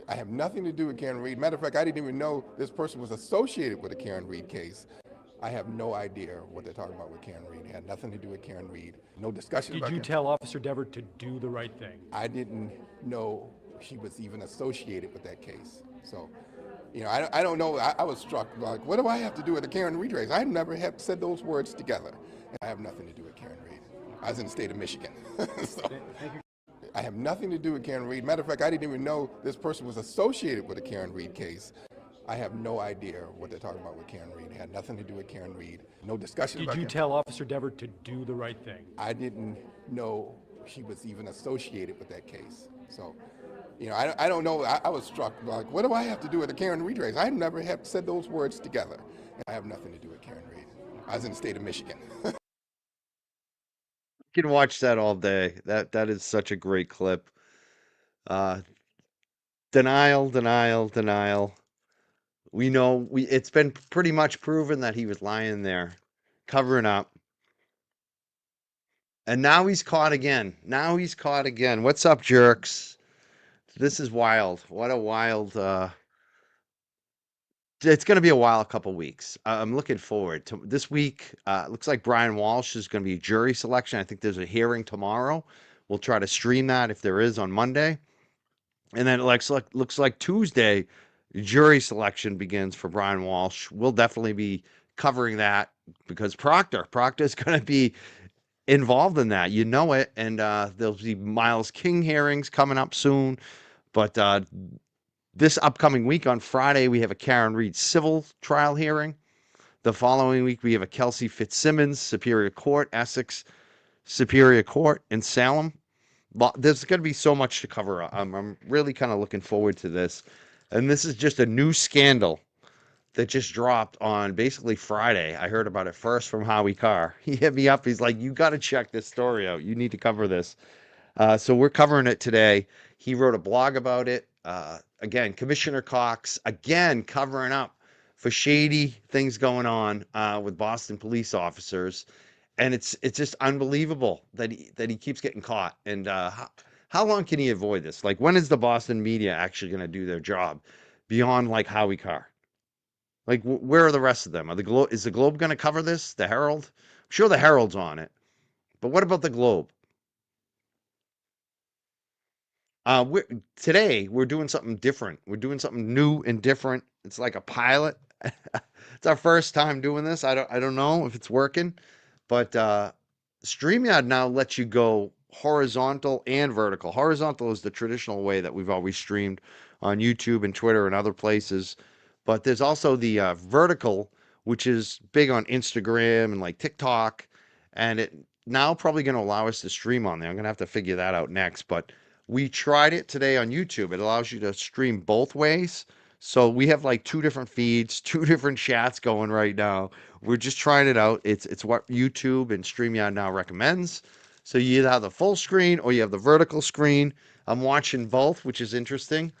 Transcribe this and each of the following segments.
I have nothing to do with Karen Reed. Matter of fact, I didn't even know this person was associated with the Karen Reed case. I have no idea what they're talking about with Karen Reed. It had nothing to do with Karen Reed. No discussion Did about you Karen. tell Officer Dever to do the right thing? I didn't know she was even associated with that case. So, I don't know. I was struck. Like, what do I have to do with the Karen Reed race? I never have said those words together. I have nothing to do with Karen Reed. I was in the state of Michigan. So, Thank you. I have nothing to do with Karen Reed. Matter of fact, I didn't even know this person was associated with the Karen Reed case. I have no idea what they're talking about with Karen Reed. It had nothing to do with Karen Reed. No discussion Did about you Karen. tell Officer Dever to do the right thing? I didn't know she was even associated with that case. So, I don't know. I was struck. Like, what do I have to do with the Karen Reed race? I never have said those words together. I have nothing to do with Karen Reed. I was in the state of Michigan. You can watch that all day. That is such a great clip. Uh, denial, denial, denial. We know it's been pretty much proven that he was lying there, covering up. And now he's caught again. Now he's caught again. What's up, jerks? This is wild. What a wild it's going to be a wild couple weeks. I'm looking forward to this week. Looks like Brian Walsh is going to be jury selection. I think there's a hearing tomorrow. We'll try to stream that if there is on Monday. And then it looks like Tuesday, jury selection begins for Brian Walsh. We'll definitely be covering that because Proctor's going to be involved in that. You know it. And there'll be Miles King hearings coming up soon. But this upcoming week on Friday, we have a Karen Reed civil trial hearing. The following week, we have a Kelsey Fitzsimmons Superior Court, Essex Superior Court in Salem. There's going to be so much to cover. I'm really kind of looking forward to this. And this is just a new scandal that just dropped on basically Friday. I heard about it first from Howie Carr. He hit me up. He's like, you got to check this story out. You need to cover this. So we're covering it today. He wrote a blog about it. Again, Commissioner Cox, again, covering up for shady things going on with Boston police officers. And it's just unbelievable that he keeps getting caught. And how long can he avoid this? Like, when is the Boston media actually going to do their job beyond like Howie Carr? Like, where are the rest of them? Is the Globe going to cover this? The Herald? I'm sure the Herald's on it. But what about the Globe? Today we're doing something different. We're doing something new and different. It's like a pilot. It's our first time doing this. I don't know if it's working, but StreamYard now lets you go horizontal and vertical. Horizontal is the traditional way that we've always streamed on YouTube and Twitter and other places, but there's also the vertical, which is big on Instagram and like TikTok, and it now probably going to allow us to stream on there. I'm going to have to figure that out next, but we tried it today on YouTube. It allows you to stream both ways. So we have like two different feeds, two different chats going right now. We're just trying it out. It's what YouTube and StreamYard now recommends. So you either have the full screen or you have the vertical screen. I'm watching both, which is interesting.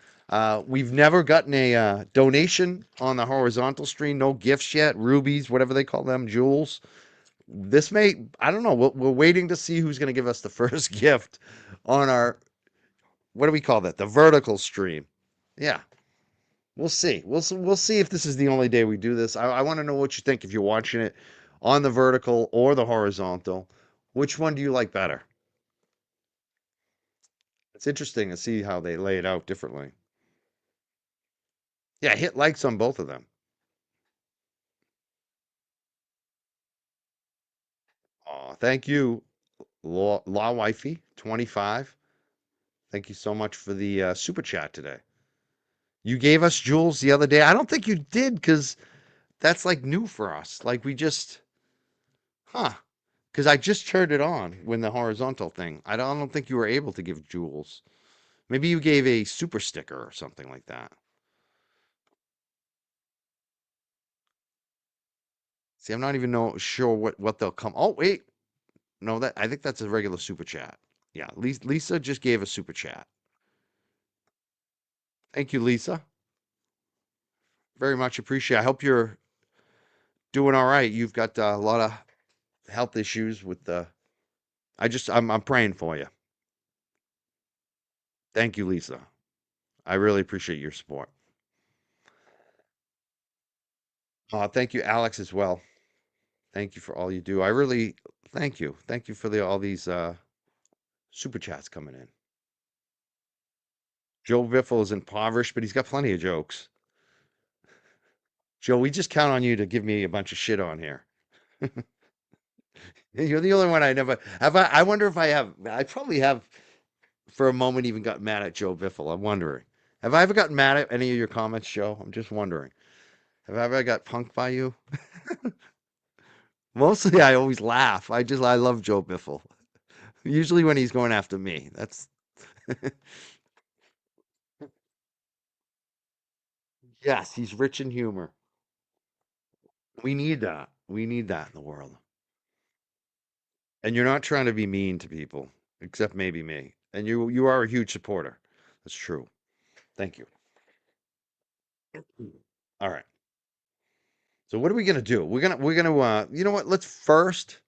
We've never gotten a donation on the horizontal screen. No gifts yet. Rubies, whatever they call them, jewels. I don't know. We're waiting to see who's going to give us the first gift on our, what do we call that? The vertical stream. Yeah. We'll see. We'll see if this is the only day we do this. I want to know what you think if you're watching it on the vertical or the horizontal. Which one do you like better? It's interesting to see how they lay it out differently. Yeah, hit likes on both of them. Oh, thank you, Law Wifey 25. Thank you so much for the super chat today. You gave us jewels the other day. I don't think you did because that's like new for us. Like we just, huh? Because I just turned it on when the horizontal thing. I don't think you were able to give jewels. Maybe you gave a super sticker or something like that. See, I'm not even sure what they'll come. Oh wait, no, that I think that's a regular super chat. Yeah, Lisa just gave a super chat. Thank you, Lisa. Very much appreciate. I hope you're doing all right. You've got a lot of health issues with the. I'm praying for you. Thank you, Lisa. I really appreciate your support. Thank you, Alex, as well. Thank you for all you do. I really thank you. Thank you for all these super chats coming in. Joe Biffle is impoverished, but he's got plenty of jokes. Joe, we just count on you to give me a bunch of shit on here. You're the only one I never have. I wonder if I have. I probably have for a moment even got mad at Joe Biffle. I'm wondering. Have I ever gotten mad at any of your comments, Joe? I'm just wondering. Have I ever got punked by you? Mostly, I always laugh. I love Joe Biffle. Usually when he's going after me. That's yes, he's rich in humor. We need that. We need that in the world. And you're not trying to be mean to people, except maybe me. And you are a huge supporter. That's true. Thank you. All right. So what are we gonna do? We're gonna you know what? Let's first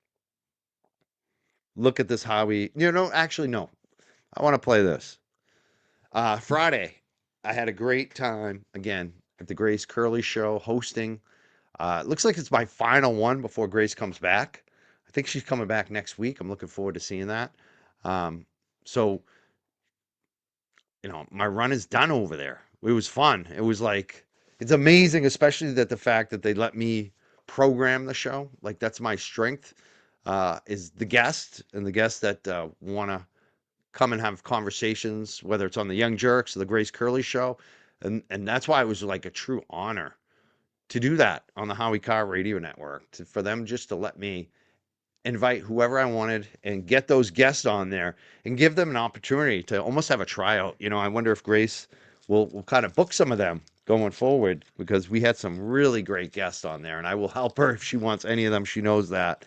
look at this Howie. Actually no. I want to play this. Friday, I had a great time again at the Grace Curley show hosting. It looks like it's my final one before Grace comes back. I think she's coming back next week. I'm looking forward to seeing that. So my run is done over there. It was fun. It was like, it's amazing, especially that the fact that they let me program the show. Like, that's my strength, is the guest and the guests that want to come and have conversations, whether it's on the Young Jerks or the Grace Curley show. And that's why it was like a true honor to do that on the Howie Carr Radio Network, for them just to let me invite whoever I wanted and get those guests on there and give them an opportunity to almost have a tryout. I wonder if Grace will kind of book some of them going forward, because we had some really great guests on there, and I will help her if she wants any of them. She knows that.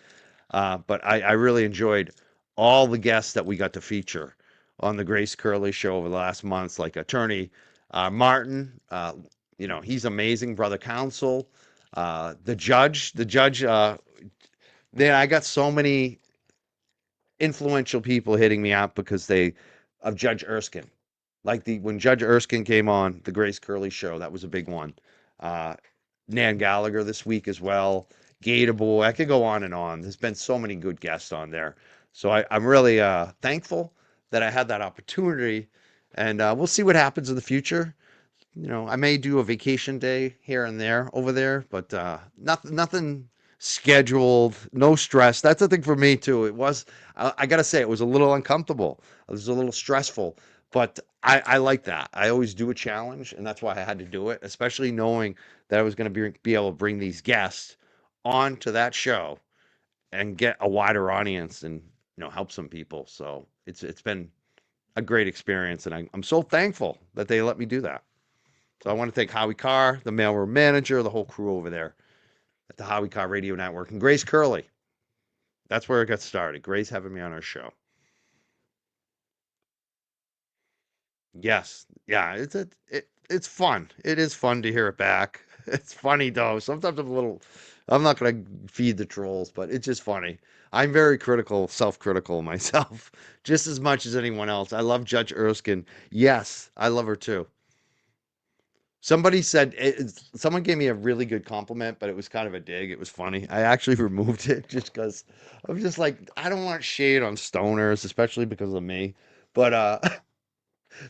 But I really enjoyed all the guests that we got to feature on the Grace Curley show over the last months, like attorney Martin. He's amazing. Brother Counsel, the judge. Then I got so many influential people hitting me up because they of Judge Erskine. Like when Judge Erskine came on the Grace Curley show, that was a big one. Uh, Nan Gallagher this week as well. Gator Boy. I could go on and on. There's been so many good guests on there. So I'm really thankful that I had that opportunity, and we'll see what happens in the future. I may do a vacation day here and there over there, but nothing scheduled, no stress. That's the thing for me too. I gotta say, it was a little uncomfortable. It was a little stressful, but I like that. I always do a challenge, and that's why I had to do it, especially knowing that I was going to be able to bring these guests onto that show and get a wider audience and help some people. So it's been a great experience, and I'm so thankful that they let me do that. So I want to thank Howie Carr, the mailroom manager, the whole crew over there at the Howie Carr Radio Network, and Grace Curley. That's where it got started. Grace having me on her show. Yes, yeah, it's fun. It is fun to hear it back. It's funny though. Sometimes I'm a little. I'm not gonna feed the trolls, but it's just funny. I'm very critical, self-critical myself, just as much as anyone else. I love Judge Erskine. Yes, I love her too. Somebody said someone gave me a really good compliment, but it was kind of a dig. It was funny. I actually removed it just because I'm just like, I don't want shade on stoners, especially because of me. But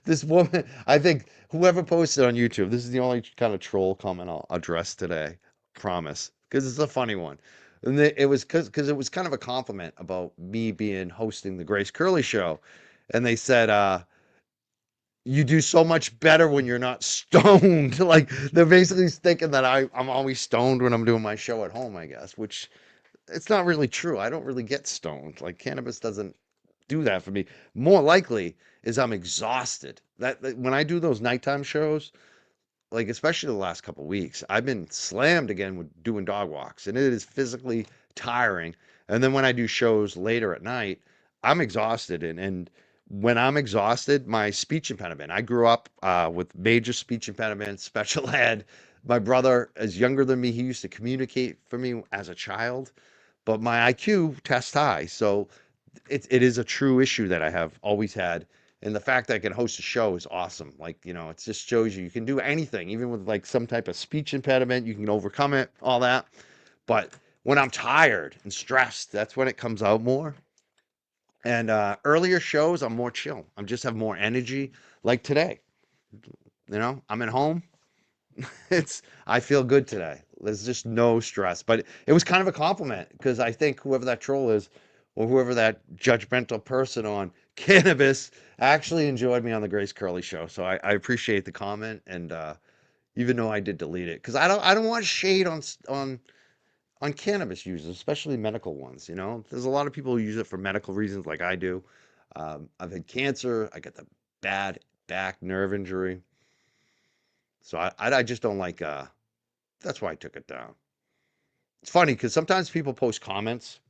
this woman, I think whoever posted on YouTube, this is the only kind of troll comment I'll address today. Promise, because it's a funny one. And it was because it was kind of a compliment about me being hosting the Grace Curley show, and they said, you do so much better when you're not stoned. Like, they're basically thinking that I'm always stoned when I'm doing my show at home, I guess, which it's not really true. I don't really get stoned. Like, cannabis doesn't do that for me. More likely is I'm exhausted. When I do those nighttime shows, like especially the last couple weeks, I've been slammed again with doing dog walks, and it is physically tiring. And then when I do shows later at night, I'm exhausted, and when I'm exhausted, my speech impediment. I grew up with major speech impediment, special ed. My brother is younger than me. He used to communicate for me as a child, but my IQ tests high, so it is a true issue that I have always had And the fact that I can host a show is awesome. Like, it just shows you can do anything, even with like some type of speech impediment, you can overcome it, all that. But when I'm tired and stressed, that's when it comes out more. And earlier shows, I'm more chill. I just have more energy. Like today, I'm at home. I feel good today. There's just no stress. But it was kind of a compliment because I think whoever that troll is, or whoever that judgmental person on cannabis, actually enjoyed me on the Grace Curley show. So I appreciate the comment, and even though I did delete it, because I don't want shade on cannabis users, especially medical ones. There's a lot of people who use it for medical reasons, like I do. I've had cancer. I got the bad back nerve injury. So I just don't like, that's why I took it down. It's funny because sometimes people post comments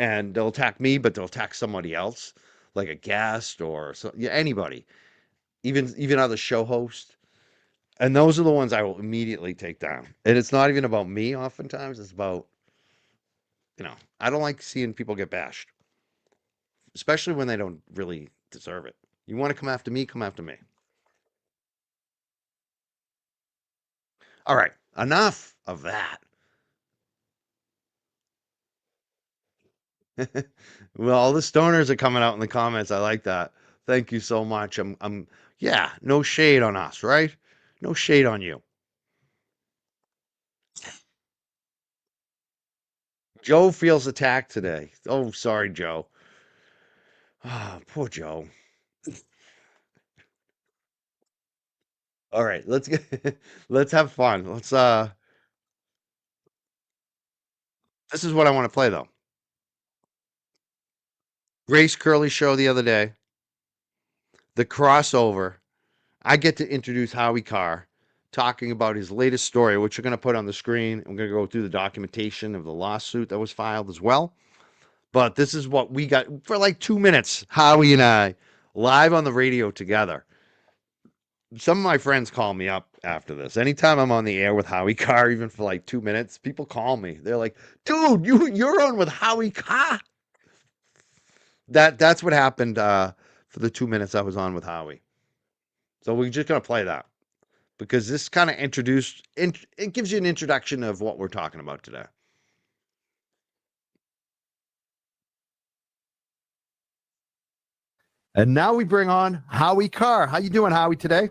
and they'll attack me, but they'll attack somebody else, like a guest or anybody, even other show hosts. And those are the ones I will immediately take down. And it's not even about me oftentimes. It's about, I don't like seeing people get bashed, especially when they don't really deserve it. You want to come after me, come after me. All right, enough of that. Well, all the stoners are coming out in the comments. I like that. Thank you so much. Yeah, no shade on us, right? No shade on you. Joe feels attacked today. Oh, sorry, Joe. Ah, poor Joe. All right, let's have fun. This is what I want to play though. Grace Curley show the other day. The crossover. I get to introduce Howie Carr talking about his latest story, which we're going to put on the screen. I'm going to go through the documentation of the lawsuit that was filed as well. But this is what we got for like 2 minutes, Howie and I, live on the radio together. Some of my friends call me up after this. Anytime I'm on the air with Howie Carr, even for like 2 minutes, people call me. They're like, dude, you're on with Howie Carr. That's what happened for the 2 minutes I was on with Howie. So we're just going to play that because this kind of it gives you an introduction of what we're talking about today. And now we bring on Howie Carr. How you doing, Howie, today?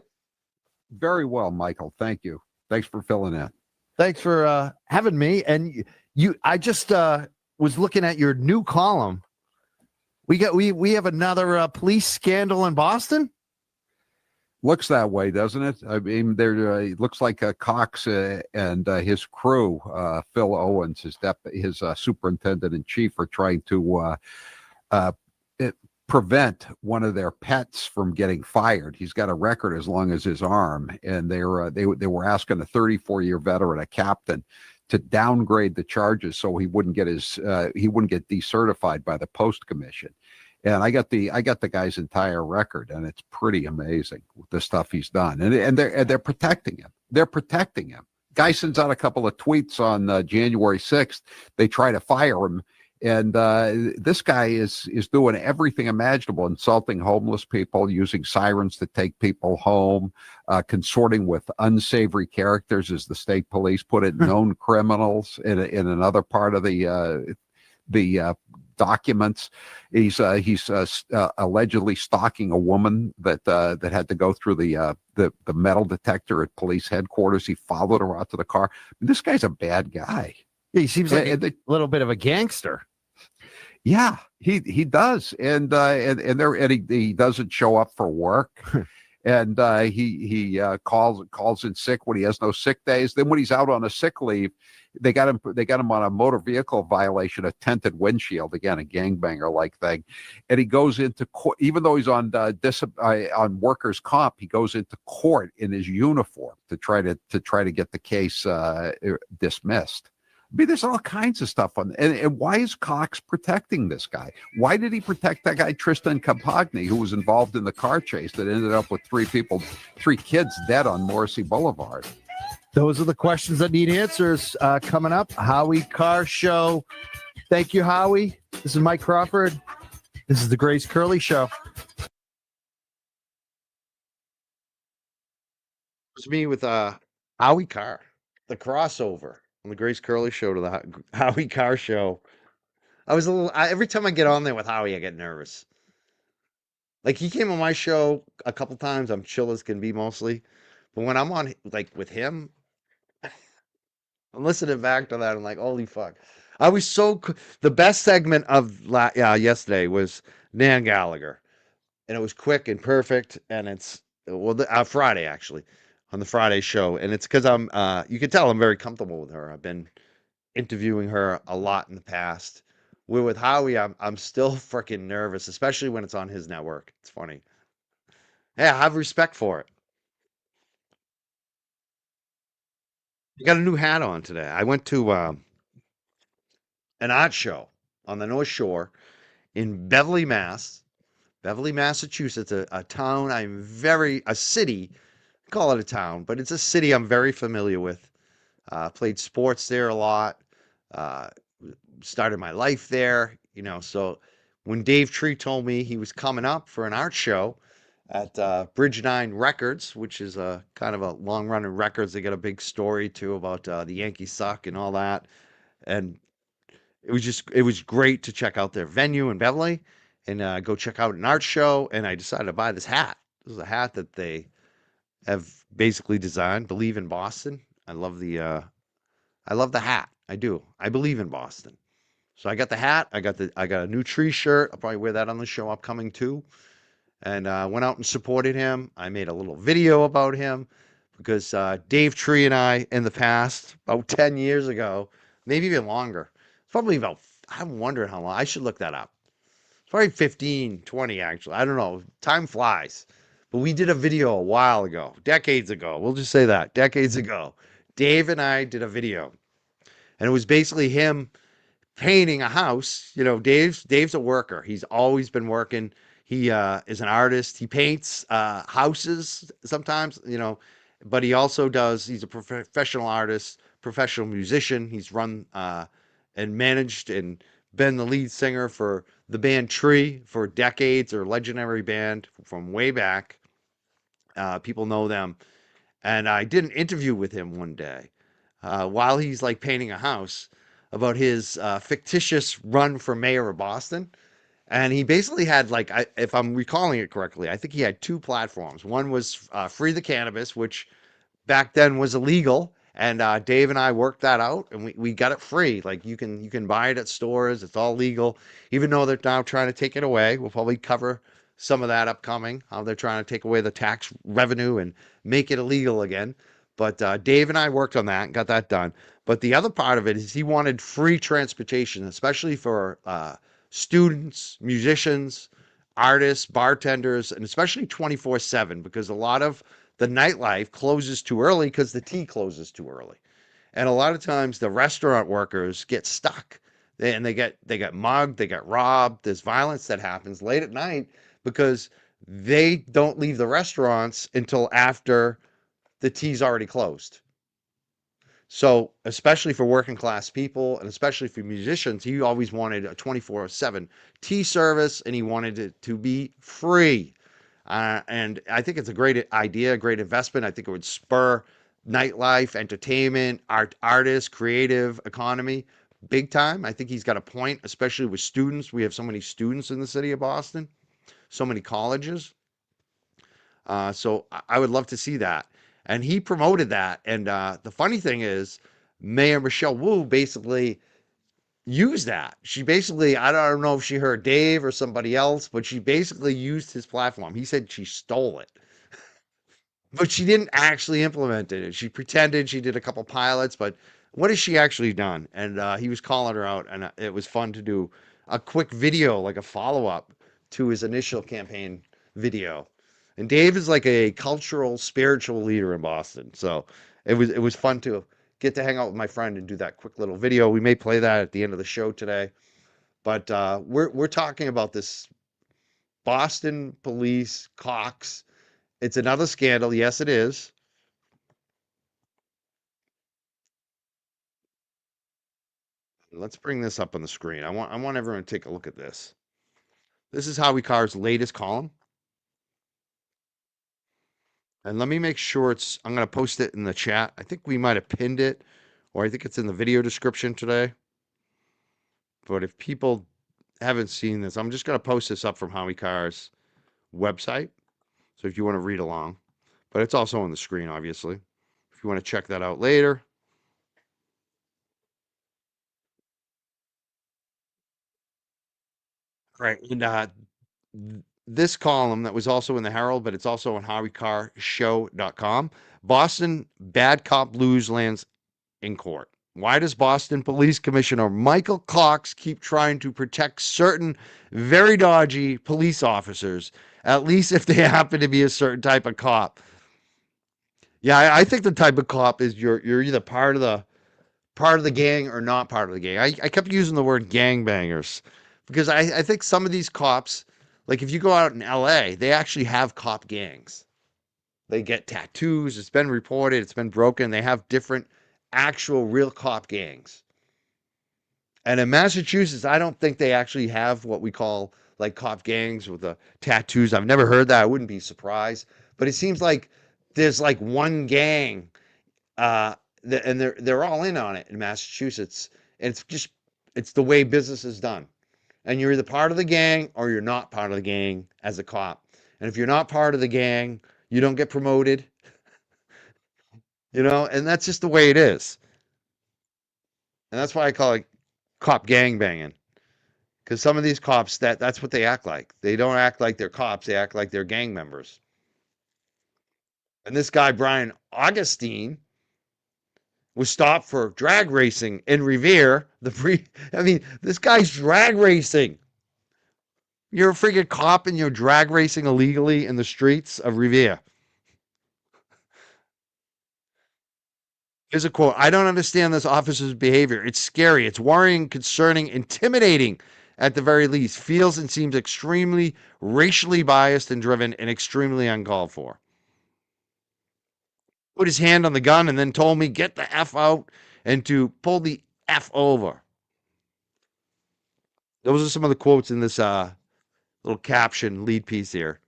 Very well, Michael. Thank you. Thanks for filling in. Thanks for having me. And I just was looking at your new column. We have another police scandal in Boston. Looks that way, doesn't it? I mean, there it looks like Cox and his crew, Phil Owens, his superintendent in chief, are trying to prevent one of their pets from getting fired. He's got a record as long as his arm, and they were asking a 34-year veteran, a captain, to downgrade the charges so he wouldn't get decertified by the post commission. And I got the guy's entire record, and it's pretty amazing the stuff he's done. And they're protecting him. They're protecting him. Guy sends out a couple of tweets on January 6th. They try to fire him. And this guy is doing everything imaginable, insulting homeless people, using sirens to take people home, consorting with unsavory characters, as the state police put it, known criminals in another part of the documents. He's allegedly stalking a woman that had to go through the metal detector at police headquarters. He followed her out to the car. This guy's a bad guy. Yeah, he seems like a little bit of a gangster. Yeah, he does, and he doesn't show up for work, and he calls in sick when he has no sick days. Then when he's out on a sick leave, they got him on a motor vehicle violation, a tinted windshield, again a gangbanger like thing, and he goes into court even though he's on workers' comp. He goes into court in his uniform to try to get the case dismissed. I mean, there's all kinds of stuff on, and why is Cox protecting this guy? Why did he protect that guy Tristan Campagni, who was involved in the car chase that ended up with three kids dead on Morrissey Boulevard? Those are the questions that need answers. Coming up, Howie Carr Show. Thank you, Howie. This is Mike Crawford. This is the Grace Curley Show. was me with Howie Carr, the crossover on the Grace Curley show to the Howie Carr show. I was a little every time I get on there with Howie, I get nervous. Like he came on my show a couple times. I'm chill as can be mostly, but when I'm on like with him, I'm listening back to that. I'm like, holy fuck! I was the best segment of yesterday was Nan Gallagher, and it was quick and perfect. And it's Friday actually on the Friday show, and it's because you can tell I'm very comfortable with her. I've been interviewing her a lot in the past. Where with Howie, I'm still freaking nervous, especially when it's on his network. It's funny. Yeah, I have respect for it. I got a new hat on today. I went to an art show on the North Shore in Beverly, Beverly, Massachusetts, a town a city, call it a town, but it's a city I'm very familiar with. Played sports there a lot. Uh, Started my life there, So when Dave Tree told me he was coming up for an art show at Bridge 9 Records, which is a kind of a long running records, they got a big story too about the Yankees suck and all that. And it was great to check out their venue in Beverly and go check out an art show. And I decided to buy this hat. This is a hat that they have basically designed. Believe in Boston. I love the hat. I do. I believe in Boston. So I got the hat. I got a new Tree shirt. I'll probably wear that on the show upcoming too. And went out and supported him. I made a little video about him because Dave Tree and I, in the past, about 10 years ago, maybe even longer, probably about, I'm wondering how long. I should look that up. It's probably 15, 20 actually. I don't know. Time flies. But we did a video a while ago, decades ago. We'll just say that, decades ago. Dave and I did a video. And it was basically him painting a house. Dave's a worker. He's always been working. He is an artist. He paints houses sometimes, but he also he's a professional artist, professional musician. He's run and managed and been the lead singer for the band Tree for decades, or legendary band from way back. People know them. And I did an interview with him one day while he's like painting a house about his fictitious run for mayor of Boston. And he basically had if I'm recalling it correctly, I think he had two platforms. One was free the cannabis, which back then was illegal. And Dave and I worked that out, and we got it free. Like you can buy it at stores. It's all legal, even though they're now trying to take it away. We'll probably cover some of that upcoming. How they're trying to take away the tax revenue and make it illegal again. But Dave and I worked on that and got that done. But the other part of it is he wanted free transportation, especially for students, musicians, artists, bartenders, and especially 24/7, because a lot of the nightlife closes too early because the tea closes too early. And a lot of times the restaurant workers get stuck and they get mugged, they get robbed. There's violence that happens late at night because they don't leave the restaurants until after the tea's already closed. So, especially for working class people and especially for musicians, he always wanted a 24/7 tea service, and he wanted it to be free. And I think it's a great idea, a great investment. I think it would spur nightlife, entertainment, artists, creative economy big time. I think he's got a point, especially with students. We have so many students in the city of Boston, so many colleges. So I would love to see that. And he promoted that. And the funny thing is, Mayor Michelle Wu basically used that. She basically, I don't know if she heard Dave or somebody else, but she basically used his platform. He said she stole it, but she didn't actually implement it. She pretended she did a couple pilots, but what has she actually done? And he was calling her out, and it was fun to do a quick video, like a follow up to his initial campaign video. And Dave is like a cultural, spiritual leader in Boston, so it was fun to get to hang out with my friend and do that quick little video. We may play that at the end of the show today, but we're talking about this Boston Police Cox. It's another scandal. Yes, it is. Let's bring this up on the screen. I want everyone to take a look at this. This is Howie Carr's latest column. And let me make sure I'm going to post it in the chat. I think we might have pinned it, or I think it's in the video description today. But if people haven't seen this, I'm just going to post this up from Howie Carr's website. So if you want to read along, but it's also on the screen, obviously, if you want to check that out later. Right. And this column that was also in the Herald, but it's also on HowieCarShow.com. Boston bad cop blues lands in court. Why does Boston Police Commissioner Michael Cox keep trying to protect certain very dodgy police officers, at least if they happen to be a certain type of cop? Yeah, I think the type of cop is you're either part of the gang or not part of the gang. I kept using the word gangbangers because I think some of these cops, like if you go out in LA, they actually have cop gangs. They get tattoos. It's been reported. It's been broken. They have different actual real cop gangs. And in Massachusetts, I don't think they actually have what we call like cop gangs with the tattoos. I've never heard that. I wouldn't be surprised. But it seems like there's like one gang, and they're all in on it in Massachusetts. And it's the way business is done. And you're either part of the gang or you're not part of the gang as a cop. And if you're not part of the gang, you don't get promoted. And that's just the way it is. And that's why I call it cop gang banging. Because some of these cops, that's what they act like. They don't act like they're cops. They act like they're gang members. And this guy, Brian Augustine, was stopped for drag racing in Revere. This guy's drag racing. You're a freaking cop and you're drag racing illegally in the streets of Revere. Here's a quote. I don't understand this officer's behavior. It's scary. It's worrying, concerning, intimidating at the very least. Feels and seems extremely racially biased and driven and extremely uncalled for. Put his hand on the gun and then told me, get the F out and to pull the F over. Those are some of the quotes in this little caption lead piece here.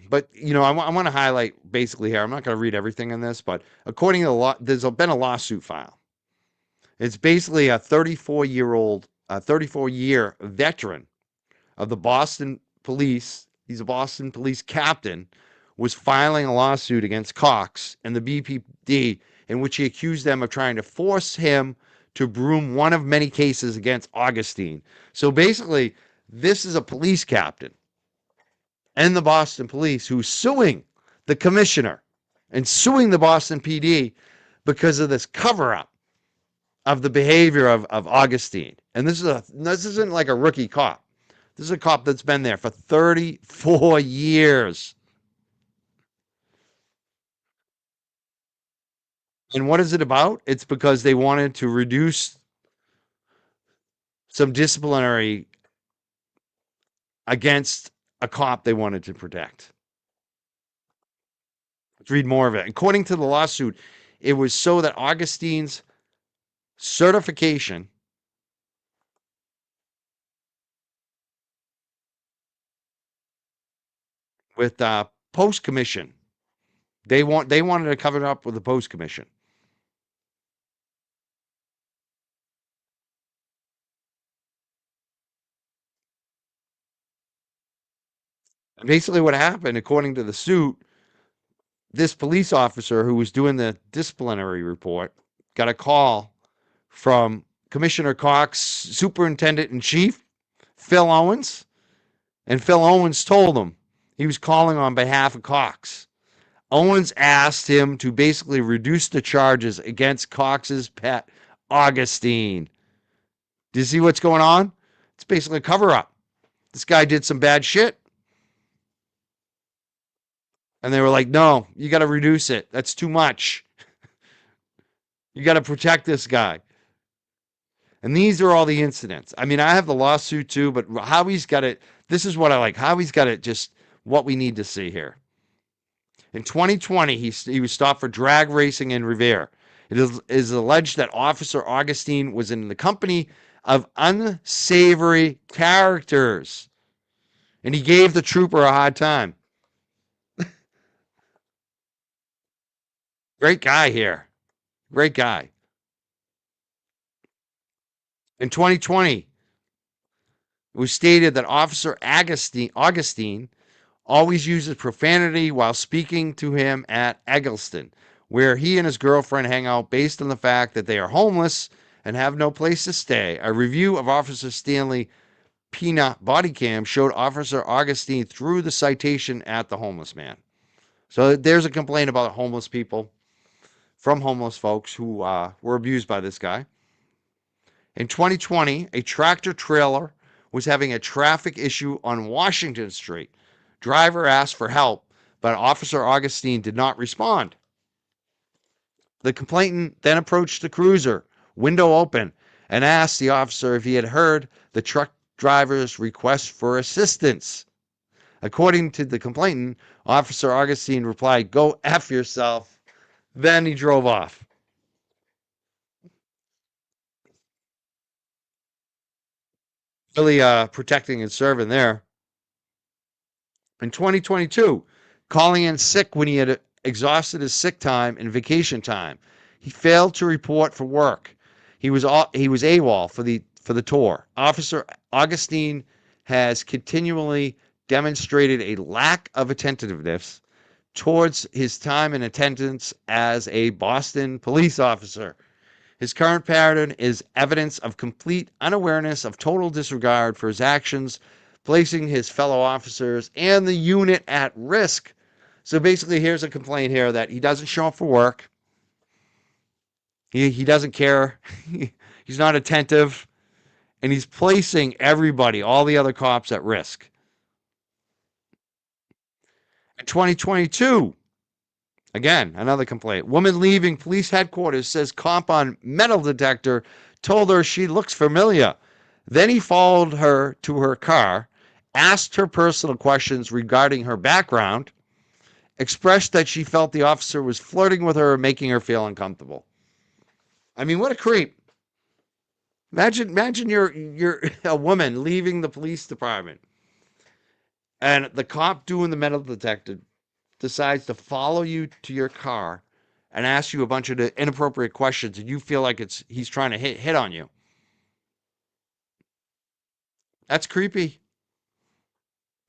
But, I want to highlight basically here. I'm not going to read everything in this, but according to the law, there's been a lawsuit filed. It's basically a 34-year veteran of the Boston police. He's a Boston police captain, was filing a lawsuit against Cox and the BPD in which he accused them of trying to force him to broom one of many cases against Augustine. So basically, this is a police captain and the Boston police who's suing the commissioner and suing the Boston PD because of this cover-up of the behavior of Augustine. And this isn't like a rookie cop. This is a cop that's been there for 34 years. And what is it about? It's because they wanted to reduce some disciplinary against a cop they wanted to protect. Let's read more of it. According to the lawsuit, it was so that Augustine's certification with post commission. They wanted to cover it up with the post commission. And basically what happened, according to the suit, this police officer who was doing the disciplinary report got a call from Commissioner Cox, Superintendent in Chief, Phil Owens. And Phil Owens told him he was calling on behalf of Cox. Owens asked him to basically reduce the charges against Cox's pet, Augustine. Do you see what's going on? It's basically a cover-up. This guy did some bad shit. And they were like, no, you got to reduce it. That's too much. You got to protect this guy. And these are all the incidents. I have the lawsuit too, but Howie's got it. This is what I like. Howie's got it just what we need to see here. In 2020, he was stopped for drag racing in Revere. It is alleged that Officer Augustine was in the company of unsavory characters and he gave the trooper a hard time. Great guy here. Great guy. In 2020, it was stated that Officer Augustine always uses profanity while speaking to him at Eggleston, where he and his girlfriend hang out based on the fact that they are homeless and have no place to stay. A review of Officer Stanley Pina body cam showed Officer Augustine threw the citation at the homeless man. So there's a complaint about homeless people from homeless folks who were abused by this guy. In 2020, a tractor trailer was having a traffic issue on Washington Street. Driver asked for help, but Officer Augustine did not respond. The complainant then approached the cruiser, window open, and asked the officer if he had heard the truck driver's request for assistance. According to the complainant, Officer Augustine replied, "Go F yourself." Then he drove off. Really protecting and serving there. In 2022, calling in sick when he had exhausted his sick time and vacation time. He failed to report for work. He was AWOL for the tour. Officer Augustine has continually demonstrated a lack of attentiveness towards his time and attendance as a Boston police officer. His current pattern is evidence of complete unawareness of total disregard for his actions, placing his fellow officers and the unit at risk. So basically, here's a complaint here that he doesn't show up for work. He doesn't care. He's not attentive. And he's placing everybody, all the other cops, at risk. In 2022, again, another complaint. Woman leaving police headquarters says cop on metal detector told her she looks familiar. Then he followed her to her car, asked her personal questions regarding her background, expressed that she felt the officer was flirting with her and making her feel uncomfortable. I mean, what a creep. Imagine you're a woman leaving the police department, and the cop doing the metal detector decides to follow you to your car and ask you a bunch of inappropriate questions, and you feel like he's trying to hit on you. That's creepy.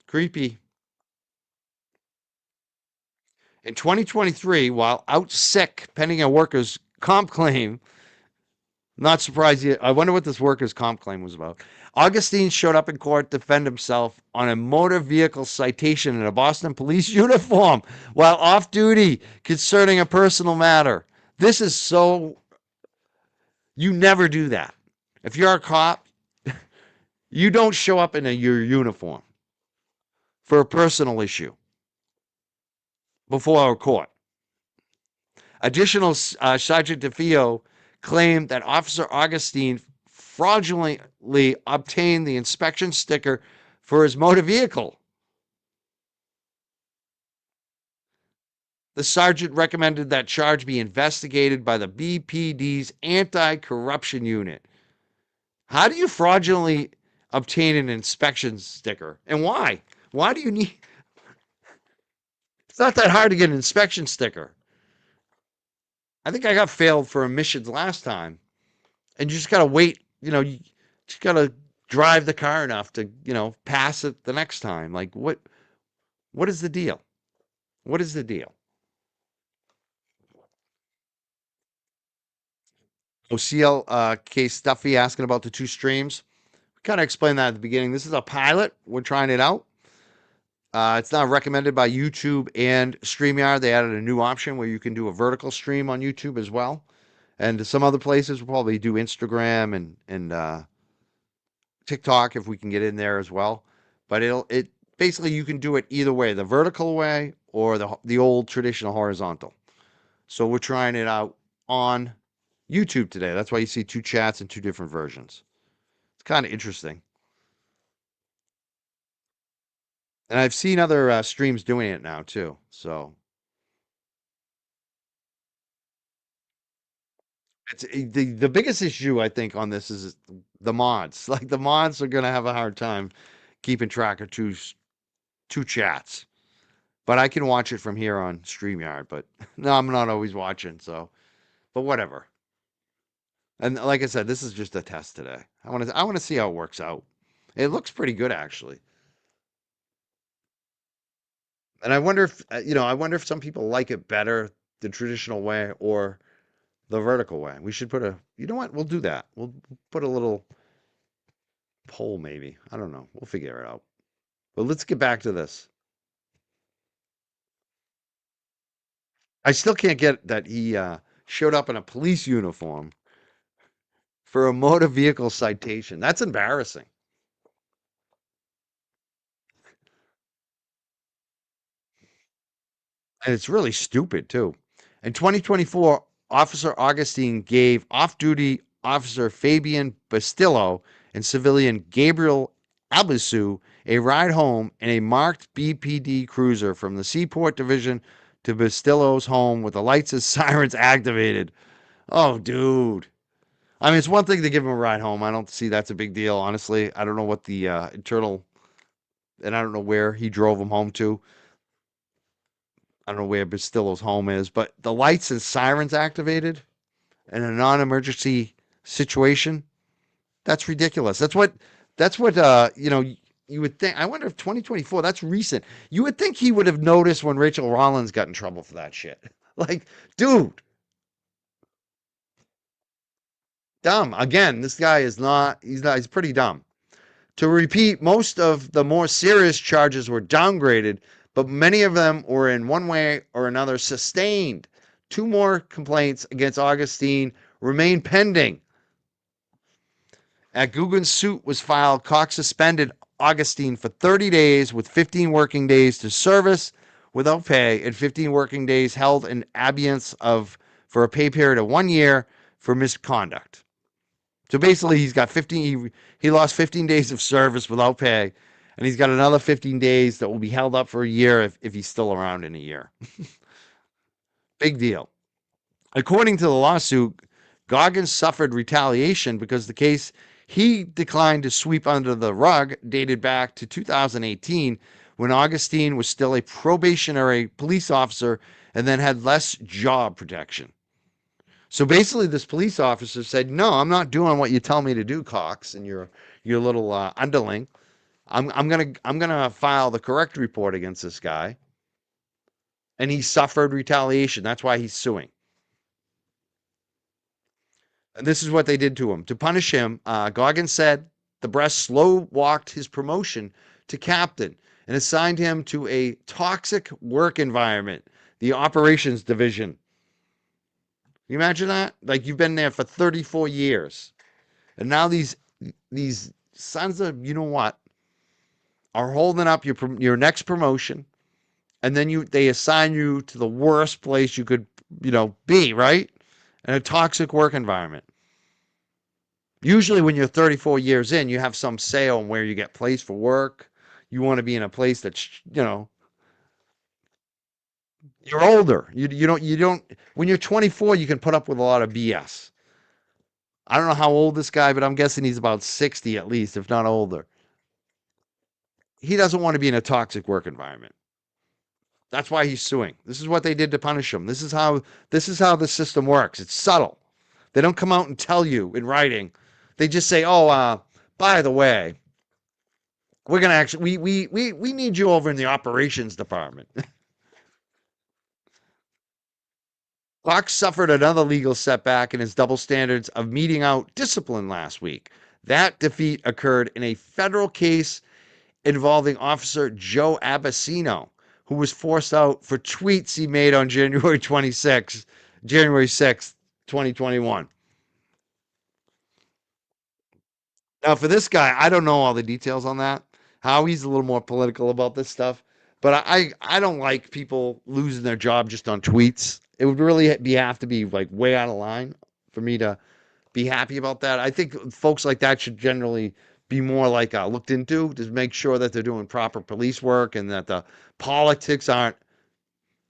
Creepy. In 2023, while out sick pending a workers' comp claim, not surprised. I wonder what this workers' comp claim was about. Augustine showed up in court to defend himself on a motor vehicle citation in a Boston police uniform while off duty concerning a personal matter. This is so... You never do that. If you're a cop, you don't show up in your uniform for a personal issue before a court. Additional Sergeant DeFeo claimed that Officer Augustine fraudulently obtained the inspection sticker for his motor vehicle. The sergeant recommended that charge be investigated by the BPD's anti-corruption unit. How do you fraudulently obtain an inspection sticker? And why? Why do you need... It's not that hard to get an inspection sticker. I think I got failed for emissions last time. And you just got to wait, you just got to drive the car enough to, pass it the next time. Like, what is the deal? What is the deal? OCL case Duffy asking about the two streams. We kind of explained that at the beginning. This is a pilot. We're trying it out. It's not recommended by YouTube and StreamYard. They added a new option where you can do a vertical stream on YouTube as well. And some other places will probably do Instagram and TikTok if we can get in there as well. But it basically you can do it either way, the vertical way or the old traditional horizontal. So we're trying it out on YouTube today. That's why you see two chats and two different versions. It's kind of interesting. And I've seen other streams doing it now too. So it's the biggest issue I think on this is the mods. Like the mods are going to have a hard time keeping track of two two chats. But I can watch it from here on StreamYard. But no, I'm not always watching. So, but whatever. And like I said, this is just a test today. I want to see how it works out. It looks pretty good actually. And I wonder if I wonder if some people like it better the traditional way or the vertical way. We should put a, you know what? We'll do that. We'll put a little poll maybe. I don't know. We'll figure it out. But let's get back to this. I still can't get that he showed up in a police uniform for a motor vehicle citation. That's embarrassing. And it's really stupid too. In 2024, Officer Augustine gave off-duty Officer Fabian Bastillo and civilian Gabriel Abisu a ride home in a marked BPD cruiser from the Seaport Division to Bastillo's home with the lights and sirens activated. Oh, dude. I mean, it's one thing to give him a ride home. I don't see that's a big deal, honestly. I don't know what the internal, and I don't know where he drove him home to. I don't know where Bastillo's home is, but the lights and sirens activated in a non-emergency situation, that's ridiculous. That's what you would think. I wonder if 2024, that's recent. You would think he would have noticed when Rachel Rollins got in trouble for that shit. Like, dude, dumb. Again, this guy is not, he's pretty dumb. To repeat, most of the more serious charges were downgraded, but many of them were in one way or another sustained. Two more complaints against Augustine remain pending. At Guggen's suit was filed, Cox suspended Augustine for 30 days with 15 working days to service without pay and 15 working days held in abeyance for a pay period of 1 year for misconduct. So basically, he's got 15. He lost 15 days of service without pay, and he's got another 15 days that will be held up for a year if he's still around in a year. Big deal. According to the lawsuit, Goggins suffered retaliation because the case he declined to sweep under the rug dated back to 2018 when Augustine was still a probationary police officer and then had less job protection. So basically, this police officer said, "No, I'm not doing what you tell me to do, Cox, and your little underling. I'm gonna file the correct report against this guy." And he suffered retaliation. That's why he's suing. And this is what they did to him. To punish him, Goggins said the breast slow walked his promotion to captain and assigned him to a toxic work environment, the operations division. Can you imagine that? Like, you've been there for 34 years. And now these sons of, you know what, are holding up your next promotion. And then they assign you to the worst place you could, be, right? In a toxic work environment. Usually when you're 34 years in, you have some say on where you get placed for work. You want to be in a place that's, you're older. You don't, when you're 24, you can put up with a lot of BS. I don't know how old this guy, but I'm guessing he's about 60 at least, if not older. He doesn't want to be in a toxic work environment. That's why he's suing. This is what they did to punish him. This is how the system works. It's subtle. They don't come out and tell you in writing. They just say, "Oh, by the way, we're gonna actually we need you over in the operations department." Cox suffered another legal setback in his double standards of meting out discipline last week. That defeat occurred in a federal case involving Officer Joe Abasino, who was forced out for tweets he made on January 6th, 2021. Now, for this guy, I don't know all the details on that, how he's a little more political about this stuff, but I don't like people losing their job just on tweets. It would really have to be like way out of line for me to be happy about that. I think folks like that should generally be more like looked into to make sure that they're doing proper police work and that the politics aren't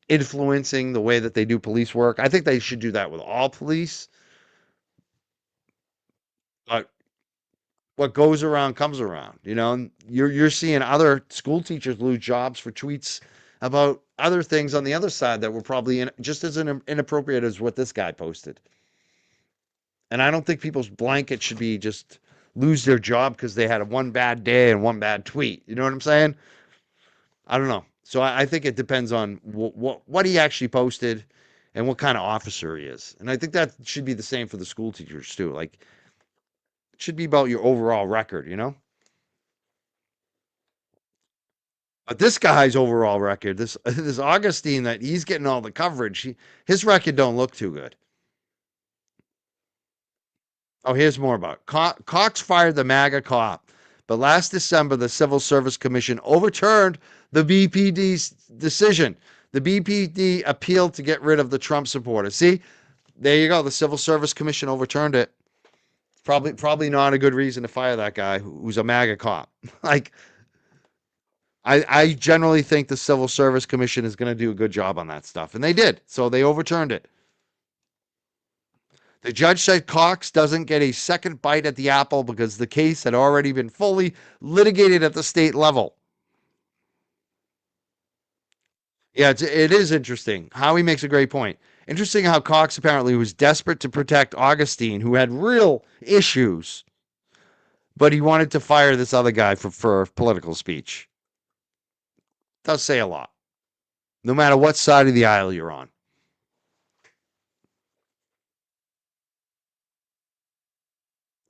influencing the way that they do police work. I think they should do that with all police. But what goes around comes around. You know, and you're seeing other school teachers lose jobs for tweets about other things on the other side that were probably just as inappropriate as what this guy posted. And I don't think people's blanket should be just lose their job because they had a one bad day and one bad tweet. You know what I'm saying? I don't know. So I think it depends on what he actually posted and what kind of officer he is. And I think that should be the same for the school teachers too. Like, it should be about your overall record, you know? But this guy's overall record, this Augustine, that he's getting all the coverage, his record don't look too good. Oh, here's more about it. Cox fired the MAGA cop, but last December, the Civil Service Commission overturned the BPD's decision. The BPD appealed to get rid of the Trump supporter. See, there you go. The Civil Service Commission overturned it. Probably not a good reason to fire that guy who's a MAGA cop. Like, I generally think the Civil Service Commission is going to do a good job on that stuff, and they did. So they overturned it. The judge said Cox doesn't get a second bite at the apple because the case had already been fully litigated at the state level. Yeah, it is interesting. Howie makes a great point. Interesting how Cox apparently was desperate to protect Augustine, who had real issues, but he wanted to fire this other guy for political speech. Does say a lot, no matter what side of the aisle you're on.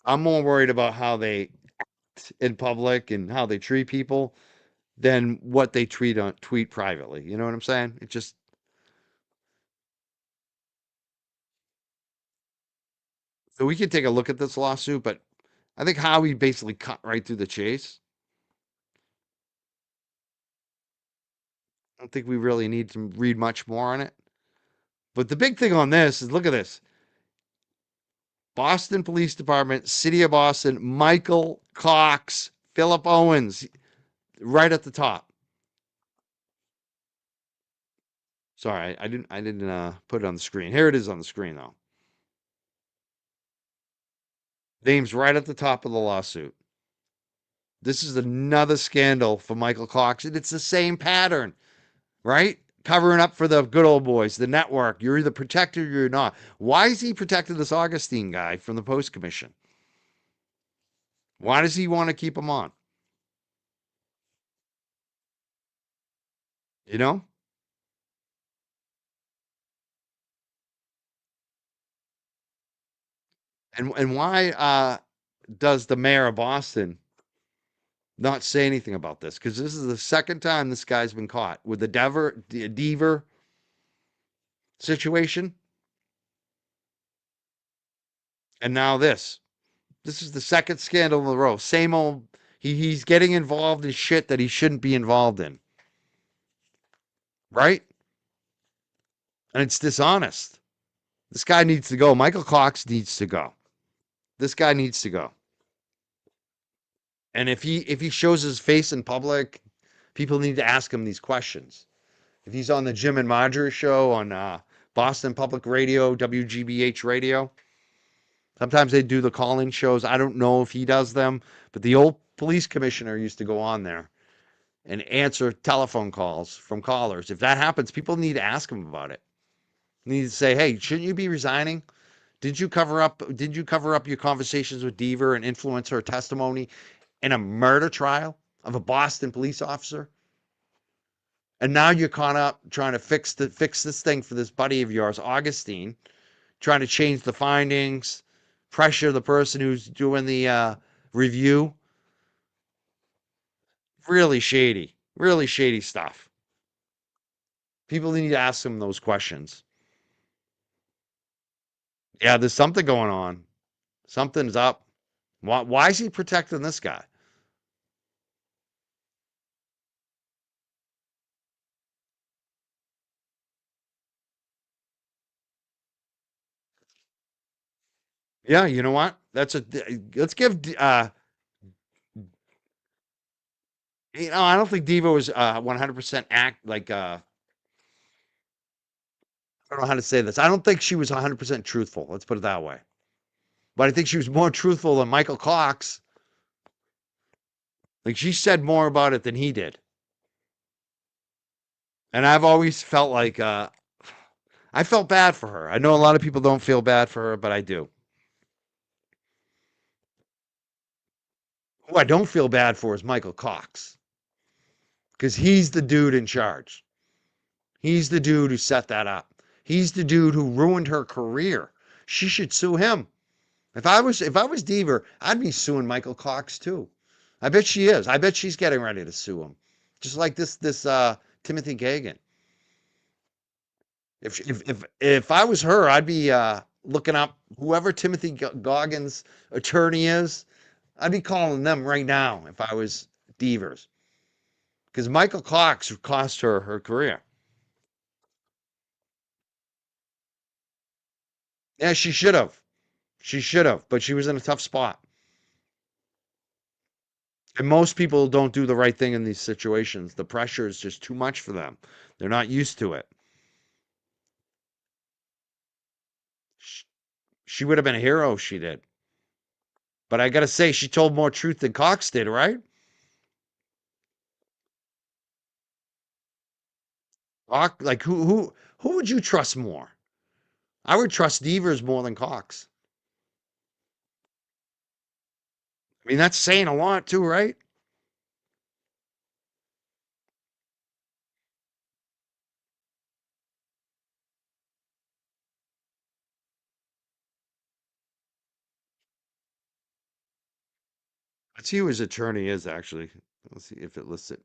I'm more worried about how they act in public and how they treat people than what they tweet privately. You know what I'm saying? It just, so we can take a look at this lawsuit, but I think Howie basically cut right through the chase. I don't think we really need to read much more on it. But the big thing on this is, look at this. Boston Police Department, City of Boston, Michael Cox, Philip Owens, right at the top. Sorry, I didn't put it on the screen. Here it is on the screen though. Name's right at the top of the lawsuit. This is another scandal for Michael Cox, and it's the same pattern, right? Covering up for the good old boys, the network. You're either protected or you're not. Why is he protecting this Augustine guy from the Post Commission? Why does he want to keep him on? You know? And why does the mayor of Boston not say anything about this? Because this is the second time this guy's been caught with the Deaver situation. And now this. This is the second scandal in a row. Same old, he's getting involved in shit that he shouldn't be involved in. Right? And it's dishonest. This guy needs to go. Michael Cox needs to go. This guy needs to go. And if he shows his face in public, people need to ask him these questions. If he's on the Jim and Marjorie show on Boston Public Radio, WGBH Radio, sometimes they do the call-in shows. I don't know if he does them, but the old police commissioner used to go on there and answer telephone calls from callers. If that happens, people need to ask him about it. They need to say, "Hey, shouldn't you be resigning? Did you cover up your conversations with Deaver and influence her testimony in a murder trial of a Boston police officer? And now you're caught up trying to fix this thing for this buddy of yours, Augustine, trying to change the findings, pressure the person who's doing the review. Really shady stuff. People need to ask them those questions. Yeah, there's something going on. Something's up. Why is he protecting this guy? Yeah, you know what? Let's give I don't think Devo was 100% I don't know how to say this. I don't think she was 100% truthful. Let's put it that way. But I think she was more truthful than Michael Cox, Like she said more about it than he did. And I've always felt like I felt bad for her. I know a lot of people don't feel bad for her, but I do. Who I don't feel bad for is Michael Cox. Because he's the dude in charge. He's the dude who set that up. He's the dude who ruined her career. She should sue him. If I was Deaver, I'd be suing Michael Cox too. I bet she is. I bet she's getting ready to sue him. Just like this Timothy Kagan. If I was her, I'd be looking up whoever Timothy Goggins' attorney is. I'd be calling them right now if I was Devers. Because Michael Cox cost her career. Yeah, she should have. She should have, but she was in a tough spot. And most people don't do the right thing in these situations. The pressure is just too much for them. They're not used to it. She would have been a hero if she did. But I got to say, she told more truth than Cox did, right? Like who would you trust more? I would trust Devers more than Cox. I mean, that's saying a lot too, right? Let's see who his attorney is, actually. Let's see if it lists it.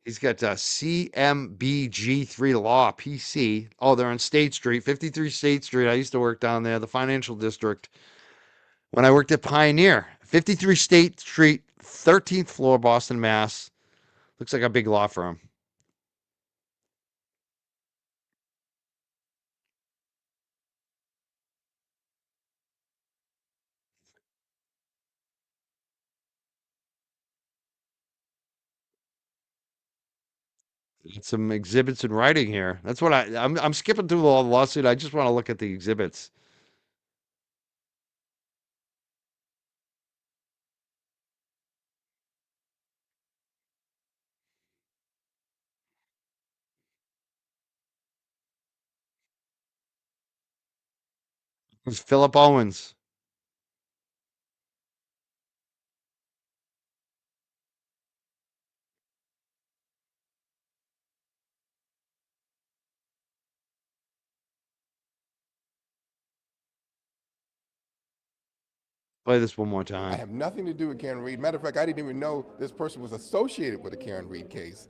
He's got CMBG3 Law, PC. Oh, they're on State Street, 53 State Street. I used to work down there, the financial district, when I worked at Pioneer. 53 State Street, 13th floor, Boston, Mass. Looks like a big law firm. Some exhibits in writing here. That's what I'm skipping through the lawsuit. I just want to look at the exhibits. It's Philip Owens. Play this one more I time. have nothing to do with Karen Reed. Matter of fact, I didn't even know this person was associated with the Karen Reed case.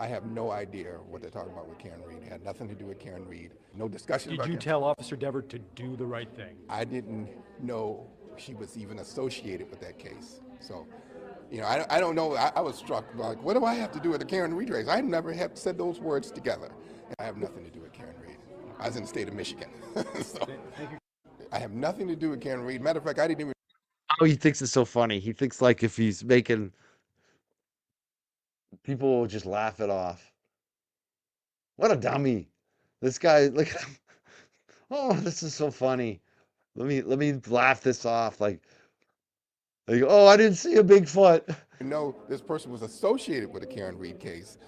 I have no idea what they're talking about with Karen Reed. It had nothing to do with Karen Reed. No discussion Did about you Karen. tell Officer Dever to do the right thing? I didn't know she was even associated with that case. So, I don't know. I was struck like, what do I have to do with the Karen Reed race? I never have said those words together. I have nothing to do with Karen Reed. I was in the state of Michigan. So, I have nothing to do with Karen Reed. Matter of fact, I didn't even. Oh, he thinks it's so funny. He thinks like if he's making people will just laugh it off. What a dummy. This guy, look at him. Oh, this is so funny. Let me laugh this off. Like, oh, I didn't see a Bigfoot. Know this person was associated with the Karen Reed case.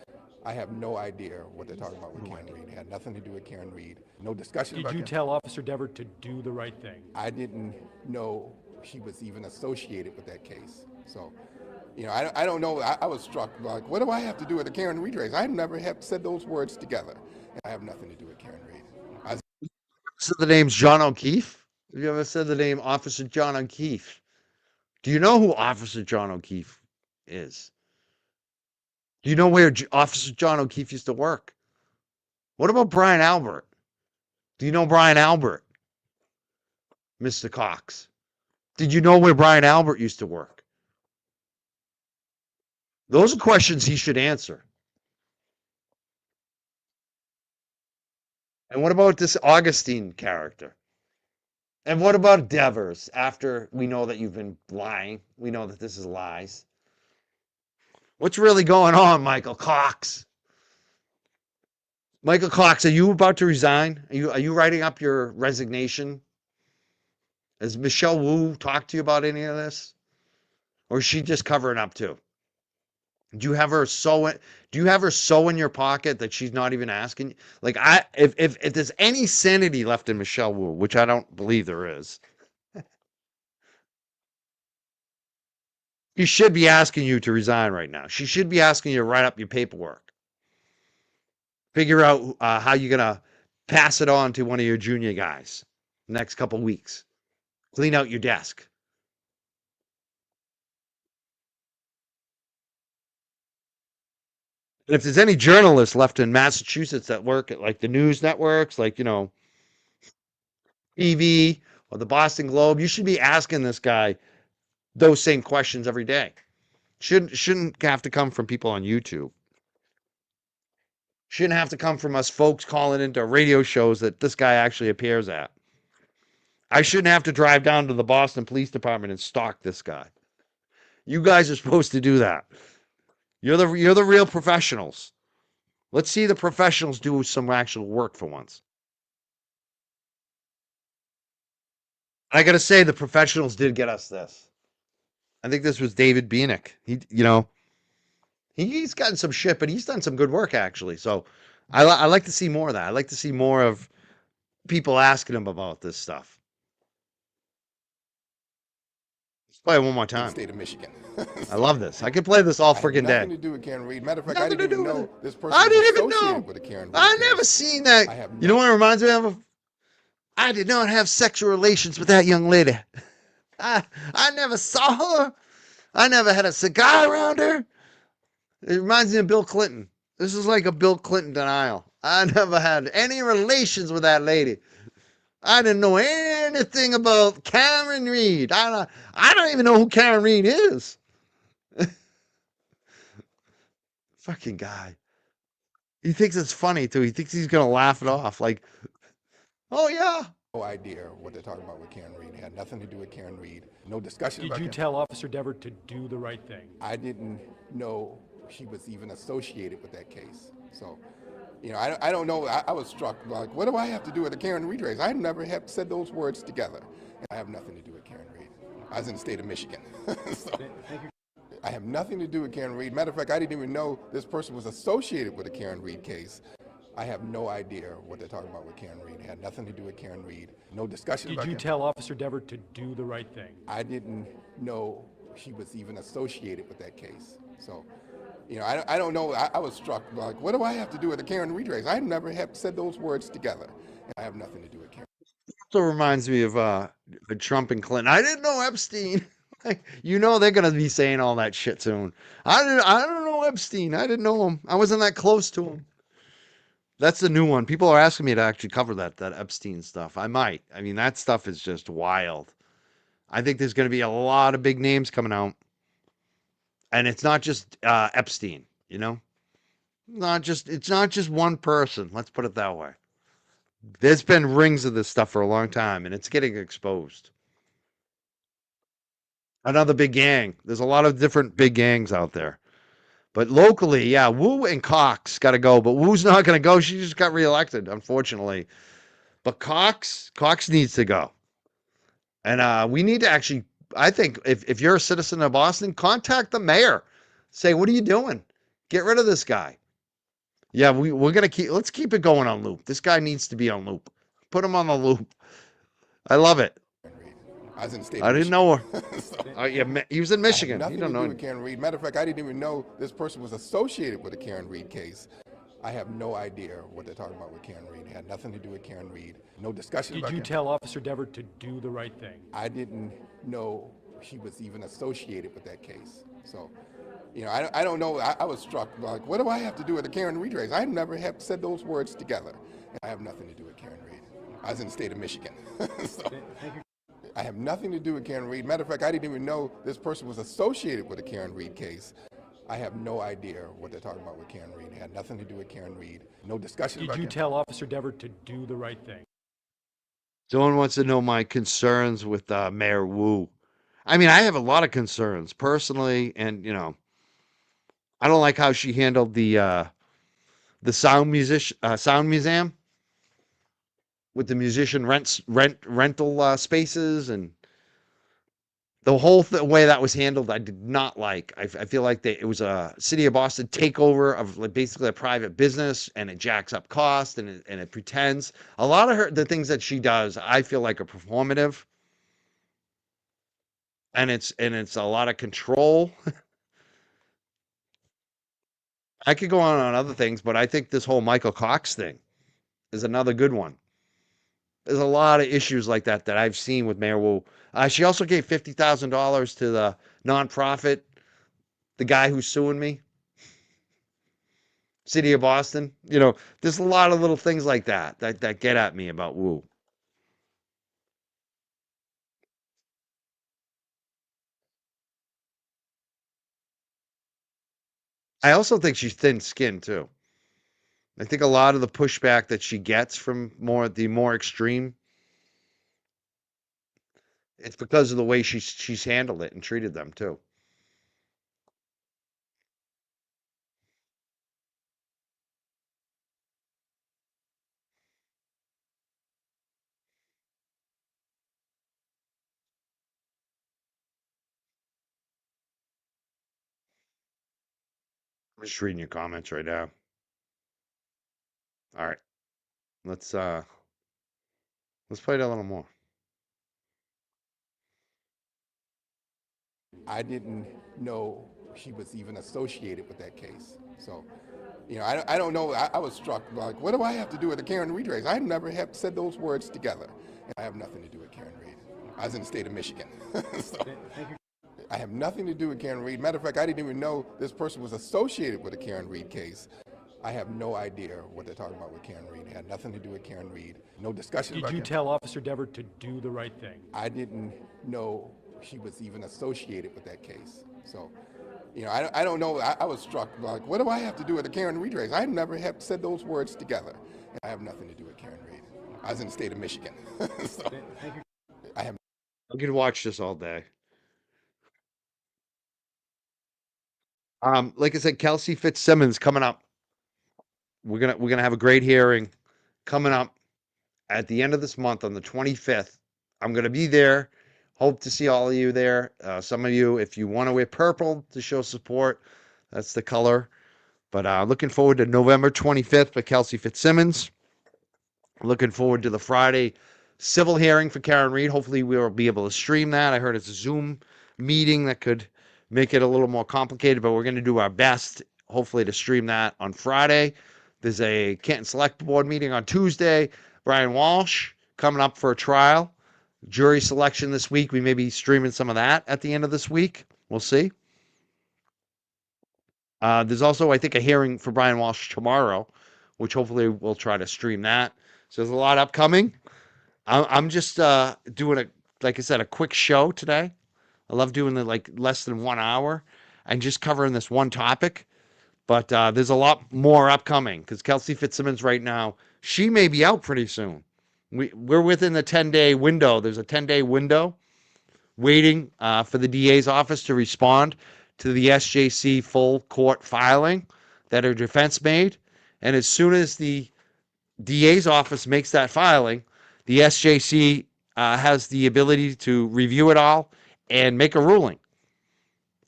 I have no idea what they're talking about with Karen Reed. It had nothing to do with Karen Reed. No discussion about Did you Karen. tell Officer Dever to do the right thing? I didn't know she was even associated with that case. So, I don't know. I was struck like, what do I have to do with the Karen Reed race? I never have said those words together. I have nothing to do with Karen Reed. So the name's John O'Keefe. Have you ever said the name Officer John O'Keefe? Do you know who Officer John O'Keefe is? Do you know where Officer John O'Keefe used to work? What about Brian Albert? Do you know Brian Albert, Mr. Cox? Did you know where Brian Albert used to work? Those are questions he should answer. And what about this Augustine character? And what about Devers? After we know that you've been lying, we know that this is lies. What's really going on, Michael Cox? Michael Cox, are you about to resign? Are you writing up your resignation? Has Michelle Wu talked to you about any of this? or is she just covering up too? Do you have her so do you have her so in your pocket that she's not even asking? Like if there's any sanity left in Michelle Wu, which I don't believe there is, she should be asking you to resign right now. She should be asking you to write up your paperwork. Figure out how you're gonna pass it on to one of your junior guys next couple weeks. Clean out your desk. And if there's any journalists left in Massachusetts that work at like the news networks, like, TV or the Boston Globe, you should be asking this guy those same questions every day. Shouldn't have to come from people on YouTube. Shouldn't have to come from us folks calling into radio shows that this guy actually appears at. I shouldn't have to drive down to the Boston Police Department and stalk this guy. You guys are supposed to do that. You're the real professionals. Let's see the professionals do some actual work for once. I got to say, the professionals did get us this. I think this was David Bienick. He's gotten some shit, but he's done some good work actually. So I like to see more of that. I like to see more of people asking him about this stuff. Let's play it one more in the time. state of Michigan. I love this. I could play this all I have freaking nothing day. to do with Karen Reed. Matter of fact, I Nothing to didn't even do with know it. this person I was didn't even associated know. with a Karen Reed I case. never seen that. I have You know what it reminds me of? I did not have sexual relations with that young lady. I never saw her. I never had a cigar around her. It reminds me of Bill Clinton. This is like a Bill Clinton denial. I never had any relations with that lady. I didn't know anything about Karen Reed. I don't even know who Karen Reed is. Fucking guy. He thinks it's funny too. He thinks he's gonna laugh it off. Like, oh yeah. No idea what they're talking about with Karen Reed. It had nothing to do with Karen Reed. No discussion Did about you Karen. tell Officer Dever to do the right thing? I didn't know she was even associated with that case. So, I don't know. I was struck. Like, what do I have to do with the Karen Reed race? I never have said those words together. I have nothing to do with Karen Reed. I was in the state of Michigan. So, I have nothing to do with Karen Reed. Matter of fact, I didn't even know this person was associated with the Karen Reed case. I have no idea what they're talking about with Karen Reed. It had nothing to do with Karen Reed. No discussion Did about you Karen. tell Officer Dever to do the right thing? I didn't know she was even associated with that case. So, I don't know. I was struck. Like, what do I have to do with the Karen Reed race? I never have said those words together. I have nothing to do with Karen. Also reminds me of Trump and Clinton. I didn't know Epstein. They're gonna be saying all that shit soon. I don't know Epstein. I didn't know him. I wasn't that close to him. That's the new one. People are asking me to actually cover that Epstein stuff. I might. I mean, that stuff is just wild. I think there's going to be a lot of big names coming out. And it's not just Epstein, It's not just one person. Let's put it that way. There's been rings of this stuff for a long time, and it's getting exposed. Another big gang. There's a lot of different big gangs out there. But locally, yeah, Wu and Cox got to go. But Wu's not going to go. She just got reelected, unfortunately. But Cox needs to go. And we need to actually, I think, if you're a citizen of Boston, contact the mayor. Say, what are you doing? Get rid of this guy. Yeah, we're going to let's keep it going on loop. This guy needs to be on loop. Put him on the loop. I love it. I was in the state. I didn't know her. So, Yeah, he was in Michigan. nothing You don't to do know. with Karen Reed. Matter of fact, I didn't even know this person was associated with a Karen Reed case. I have no idea what they're talking about with Karen Reed. It had nothing to do with Karen Reed. No discussion Did about you Karen. tell Officer Dever to do the right thing? I didn't know she was even associated with that case. So, I don't know. I was struck. Like, what do I have to do with the Karen Reed race? I never have said those words together. I have nothing to do with Karen Reed. I was in the state of Michigan. So, I have nothing to do with Karen Reed. Matter of fact, I didn't even know this person was associated with a Karen Reed case. I have no idea what they're talking about with Karen Reed. It had nothing to do with Karen Reed. No discussion Did about you Karen. tell Officer Dever to do the right thing? Someone wants to know my concerns with Mayor Wu. I mean, I have a lot of concerns personally, and I don't like how she handled the sound museum with the musician rental spaces, and the whole way that was handled, I did not like. I feel like it was a city of Boston takeover of like basically a private business, and it jacks up cost, and it pretends. A lot of the things that she does, I feel like are performative, and it's a lot of control. I could go on other things, but I think this whole Michael Cox thing is another good one. There's a lot of issues like that that I've seen with Mayor Wu. She also gave $50,000 to the nonprofit, the guy who's suing me, City of Boston. There's a lot of little things like that get at me about Wu. I also think she's thin-skinned too. I think a lot of the pushback that she gets from the more extreme, it's because of the way she's handled it and treated them too. I'm just reading your comments right now. All right. Let's play it a little more. I didn't know she was even associated with that case. So, I don't know. I was struck like, what do I have to do with the Karen Reed race? I never have said those words together. And I have nothing to do with Karen Reed. I was in the state of Michigan. So, I have nothing to do with Karen Reed. Matter of fact, I didn't even know this person was associated with the Karen Reed case. I have no idea what they're talking about with Karen Reed. It had nothing to do with Karen Reed. No discussion Did about you Karen. tell Officer Dever to do the right thing? I didn't know she was even associated with that case. So, I don't know. I was struck like, what do I have to do with the Karen Reed race? I never have said those words together. And I have nothing to do with Karen Reed. I was in the state of Michigan. So, I have. I could watch this all day. Like I said, Kelsey Fitzsimmons coming up. We're gonna have a great hearing coming up at the end of this month on the 25th. I'm gonna be there. Hope to see all of you there. Some of you, if you want to wear purple to show support, that's the color. But looking forward to November 25th for Kelsey Fitzsimmons. Looking forward to the Friday civil hearing for Karen Reed. Hopefully we'll be able to stream that. I heard it's a Zoom meeting that could make it a little more complicated, but we're going to do our best, hopefully, to stream that on Friday. There's a Canton Select Board meeting on Tuesday. Brian Walsh coming up for a trial. Jury selection this week. We may be streaming some of that at the end of this week. We'll see. There's also, I think, a hearing for Brian Walsh tomorrow, which hopefully we'll try to stream that. So there's a lot upcoming. I'm just doing like I said, a quick show today. I love doing the less than 1 hour and just covering this one topic. But there's a lot more upcoming because Kelsey Fitzsimmons right now, she may be out pretty soon. We're within the 10-day window. There's a 10-day window waiting for the DA's office to respond to the SJC full court filing that her defense made. And as soon as the DA's office makes that filing, the SJC has the ability to review it all and make a ruling.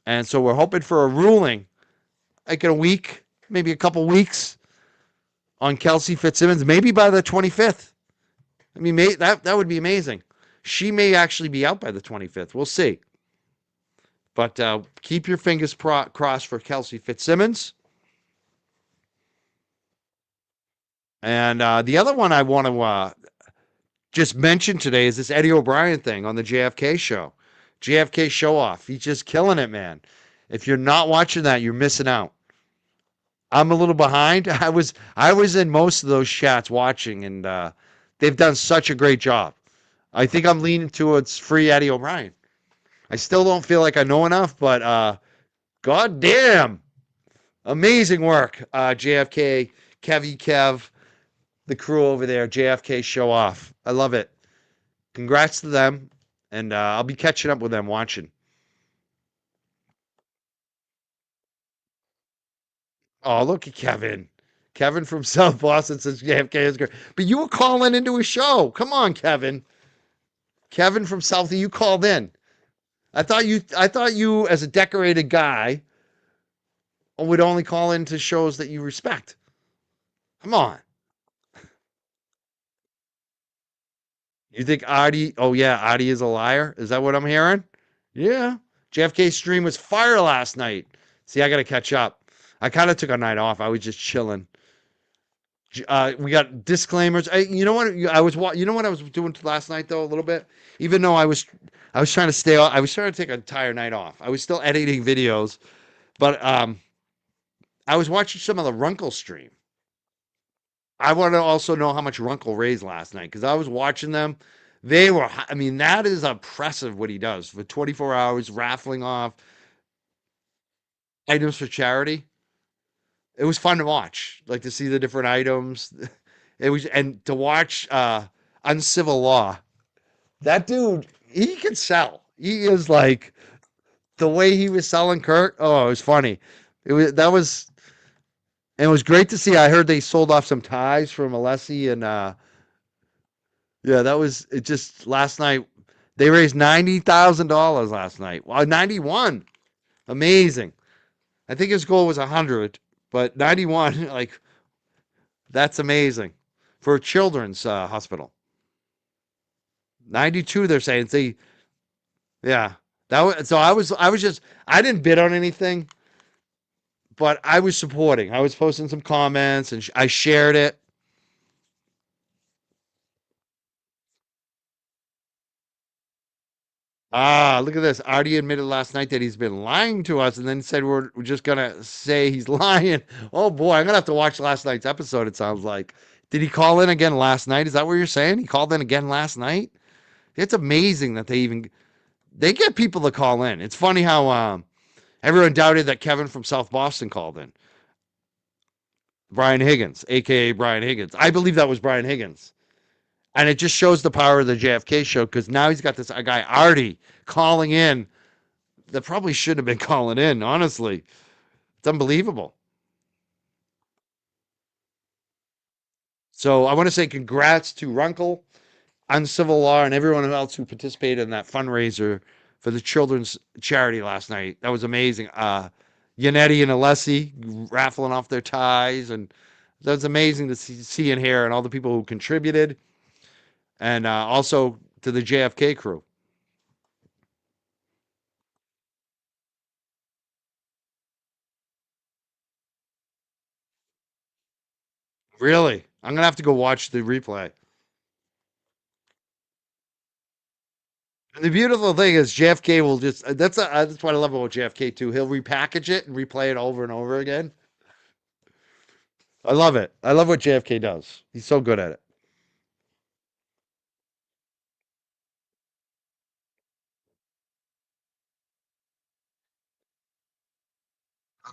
And so we're hoping for a ruling like in a week, maybe a couple weeks on Kelsey Fitzsimmons, maybe by the 25th. I mean, that would be amazing. She may actually be out by the 25th. We'll see. But keep your fingers crossed for Kelsey Fitzsimmons. And the other one I want to just mention today is this Eddie O'Brien thing on the JFK show. JFK show off. He's just killing it, man. If you're not watching that, you're missing out. I'm a little behind. I was in most of those chats watching, and they've done such a great job. I think I'm leaning towards free Eddie O'Brien. I still don't feel like I know enough, but god damn, amazing work, JFK, Kev, the crew over there, JFK show off. I love it. Congrats to them, and I'll be catching up with them watching. Oh, look at Kevin. Kevin from South Boston says JFK is great. But you were calling into a show. Come on, Kevin. Kevin from Southie, you called in. I thought you as a decorated guy would only call into shows that you respect. Come on. You think Adi? Oh yeah, Adi is a liar. Is that what I'm hearing? Yeah. JFK stream was fire last night. See, I got to catch up. I kind of took a night off. I was just chilling. We got disclaimers. You know what? You know what I was doing last night though a little bit. Even though I was trying to stay. I was trying to take an entire night off. I was still editing videos, but I was watching some of the Runkle stream. I want to also know how much Runkle raised last night because I was watching them. They were, I mean, that is impressive what he does for 24 hours, raffling off items for charity. It was fun to watch, like to see the different items. It was, and to watch Uncivil Law. That dude, he can sell. He is like the way he was selling Kirk. Oh, it was funny. It was great to see. I heard they sold off some ties from Alessi and yeah, that was it. Just last night, they raised $90,000 last night. Wow, 91, amazing. I think his goal was 100, but 91, like that's amazing for a children's hospital. 92, they're saying. See, yeah, that was so. I was just I didn't bid on anything, but I was supporting. I was posting some comments and I shared it. Ah, look at this. Artie admitted last night that he's been lying to us and then said we're just going to say he's lying. Oh boy, I'm going to have to watch last night's episode, it sounds like. Did he call in again last night? Is that what you're saying? He called in again last night? It's amazing that they get people to call in. It's funny how everyone doubted that Kevin from South Boston called in. Brian Higgins, aka Brian Higgins. I believe that was Brian Higgins. And it just shows the power of the JFK show because now he's got this guy Artie calling in that probably shouldn't have been calling in, honestly. It's unbelievable. So I want to say congrats to Runkle, Uncivil Law, and everyone else who participated in that fundraiser for the children's charity last night. That was amazing. Yannetti and Alessi raffling off their ties, and that was amazing to see and hear, and all the people who contributed, and also to the JFK crew. Really, I'm gonna have to go watch the replay. And the beautiful thing is JFK will just that's what I love about JFK too. He'll repackage it and replay it over and over again. I love it. I love what JFK does. He's so good at it.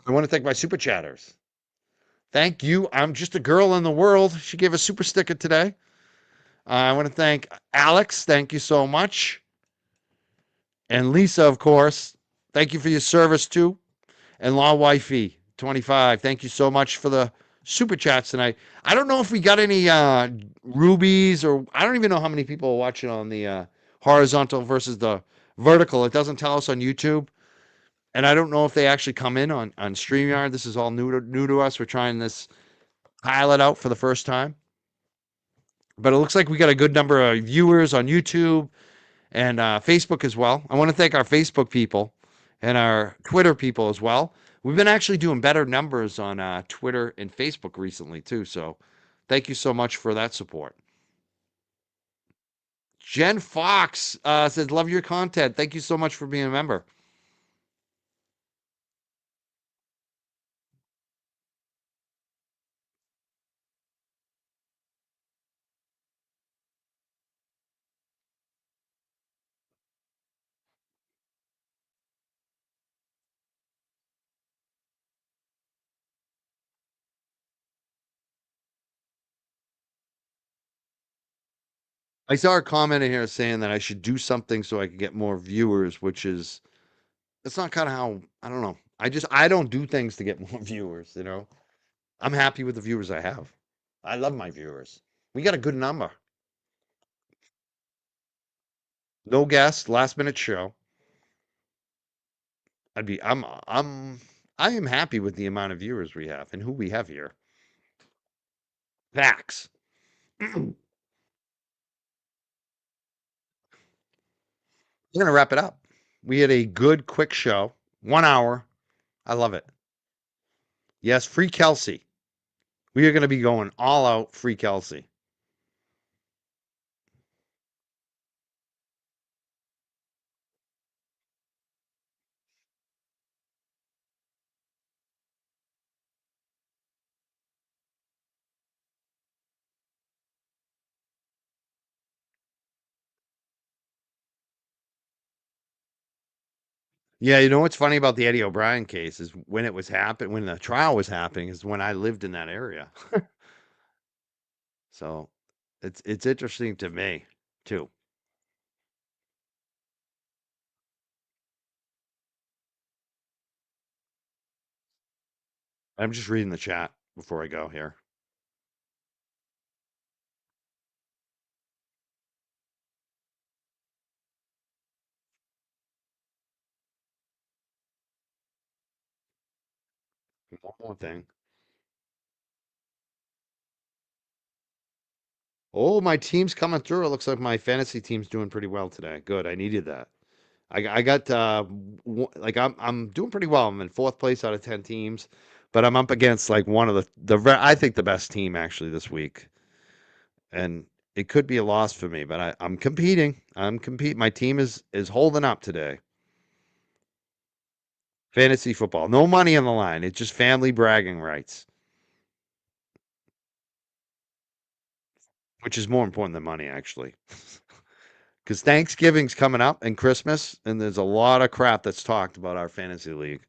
I want to thank my super chatters. Thank you. I'm just a girl in the world. She gave a super sticker today. I want to thank Alex. Thank you so much. And Lisa, of course. Thank you for your service too. And Law Wifey 25. Thank you so much for the super chats tonight. I don't know if we got any rubies or I don't even know how many people are watching on the horizontal versus the vertical. It doesn't tell us on YouTube. And I don't know if they actually come in on StreamYard. This is all new to us. We're trying this pilot out for the first time. But it looks like we got a good number of viewers on YouTube and Facebook as well. I want to thank our Facebook people and our Twitter people as well. We've been actually doing better numbers on Twitter and Facebook recently too. So thank you so much for that support. Jen Fox says, love your content. Thank you so much for being a member. I saw a comment in here saying that I should do something so I can get more viewers, which is that's not kind of how I don't know. I don't do things to get more viewers, you know. I'm happy with the viewers I have. I love my viewers. We got a good number. No guest, last minute show. I am happy with the amount of viewers we have and who we have here. Facts. We're gonna wrap it up. We had a good, quick show. 1 hour. I love it. Yes, free Kelsey. We are gonna be going all out free Kelsey. Yeah, you know what's funny about the Eddie O'Brien case is when when the trial was happening, is when I lived in that area. So it's interesting to me too. I'm just reading the chat before I go here. One more thing. Oh, my team's coming through. It looks like my fantasy team's doing pretty well today. Good. I needed that. I got like I'm doing pretty well. I'm in fourth place out of 10 teams, but I'm up against like one of I think the best team actually this week. And it could be a loss for me, but I'm competing. I'm compete. My team is holding up today. Fantasy football. No money on the line. It's just family bragging rights, which is more important than money actually. Because Thanksgiving's coming up and Christmas, and there's a lot of crap that's talked about our fantasy league.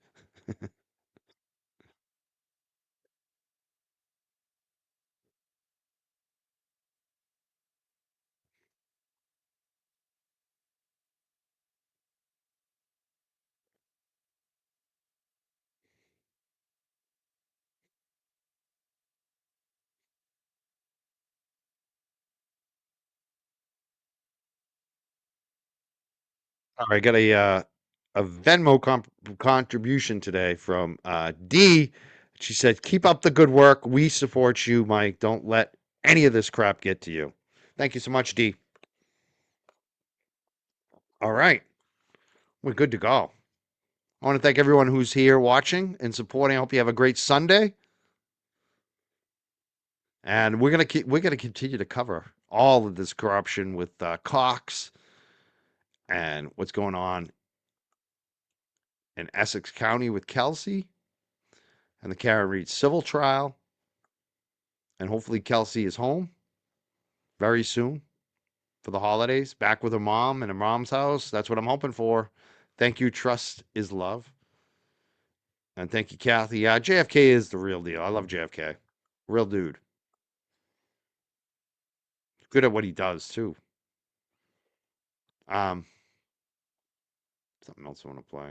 All right, I got a Venmo contribution today from D. She said, "Keep up the good work. We support you, Mike. Don't let any of this crap get to you." Thank you so much, D. All right, we're good to go. I want to thank everyone who's here watching and supporting. I hope you have a great Sunday. And we're gonna continue to cover all of this corruption with Cox and what's going on in Essex County with Kelsey and the Karen Reed civil trial. And hopefully Kelsey is home very soon for the holidays, back with her mom in her mom's house. That's what I'm hoping for. Thank you. Trust is love. And thank you, Kathy. Yeah, JFK is the real deal. I love JFK. Real dude. Good at what he does too. Um, Something else I want to play.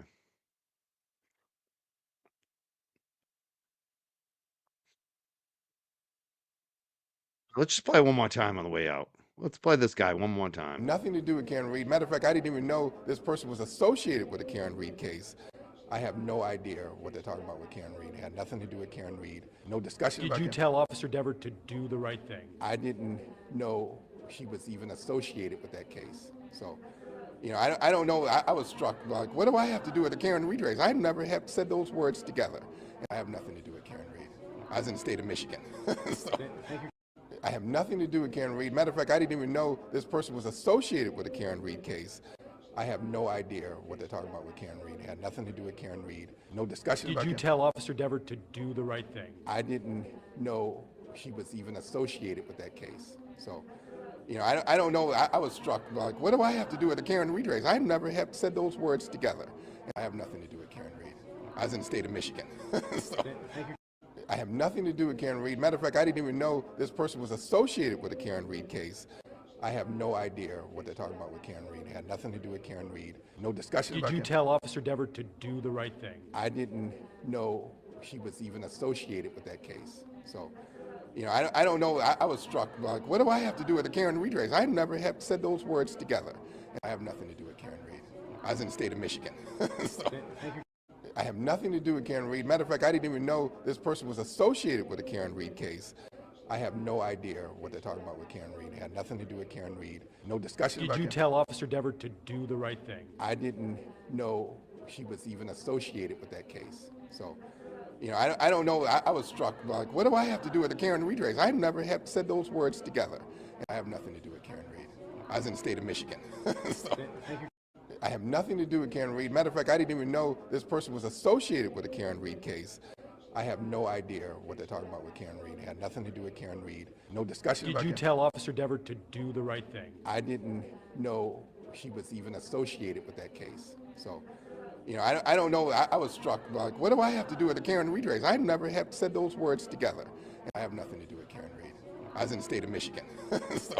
Let's just play one more time on the way out. Let's play this guy one more time. Nothing to do with Karen Reed. Matter of fact, I didn't even know this person was associated with the Karen Reed case. I have no idea what they're talking about with Karen Reed. It had nothing to do with Karen Reed. No discussion Did about you Karen. tell Officer Dever to do the right thing? I didn't know she was even associated with that case. So, I don't know. I was struck, like, what do I have to do with the Karen Reed race? I never have said those words together. I have nothing to do with Karen Reed. I was in the state of Michigan. So, Thank you. I have nothing to do with Karen Reed. Matter of fact, I didn't even know this person was associated with the Karen Reed case. I have no idea what they're talking about with Karen Reed. It had nothing to do with Karen Reed. No discussion about Did you Karen. tell Officer Dever to do the right thing? I didn't know she was even associated with that case. So, I don't know. I was struck, like, what do I have to do with the Karen Reed race? I never have said those words together. I have nothing to do with Karen Reed. I was in the state of Michigan. So, Thank you. I have nothing to do with Karen Reed. Matter of fact, I didn't even know this person was associated with the Karen Reed case. I have no idea what they're talking about with Karen Reed. It had nothing to do with Karen Reed. No discussion Did about you Karen. tell Officer Dever to do the right thing? I didn't know she was even associated with that case. So, I don't know. I was struck, like, what do I have to do with the Karen Reed race? I never have said those words together. I have nothing to do with Karen Reed. I was in the state of Michigan. So, Thank you. I have nothing to do with Karen Reed. Matter of fact, I didn't even know this person was associated with the Karen Reed case. I have no idea what they're talking about with Karen Reed. It had nothing to do with Karen Reed. No discussion Did about you Karen. tell Officer Dever to do the right thing? I didn't know she was even associated with that case. So, I don't know. I was struck like, what do I have to do with the Karen Reed race? I never have said those words together. I have nothing to do with Karen Reed. I was in the state of Michigan. So, I have nothing to do with Karen Reed. Matter of fact, I didn't even know this person was associated with the Karen Reed case. I have no idea what they're talking about with Karen Reed. It had nothing to do with Karen Reed. No discussion Did about you Karen. tell Officer Dever to do the right thing? I didn't know she was even associated with that case. So, I don't know. I was struck like, what do I have to do with the Karen Reed race? I never have said those words together. I have nothing to do with Karen Reed. I was in the state of Michigan. So,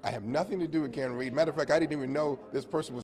I have nothing to do with Karen Reed. Matter of fact, I didn't even know this person was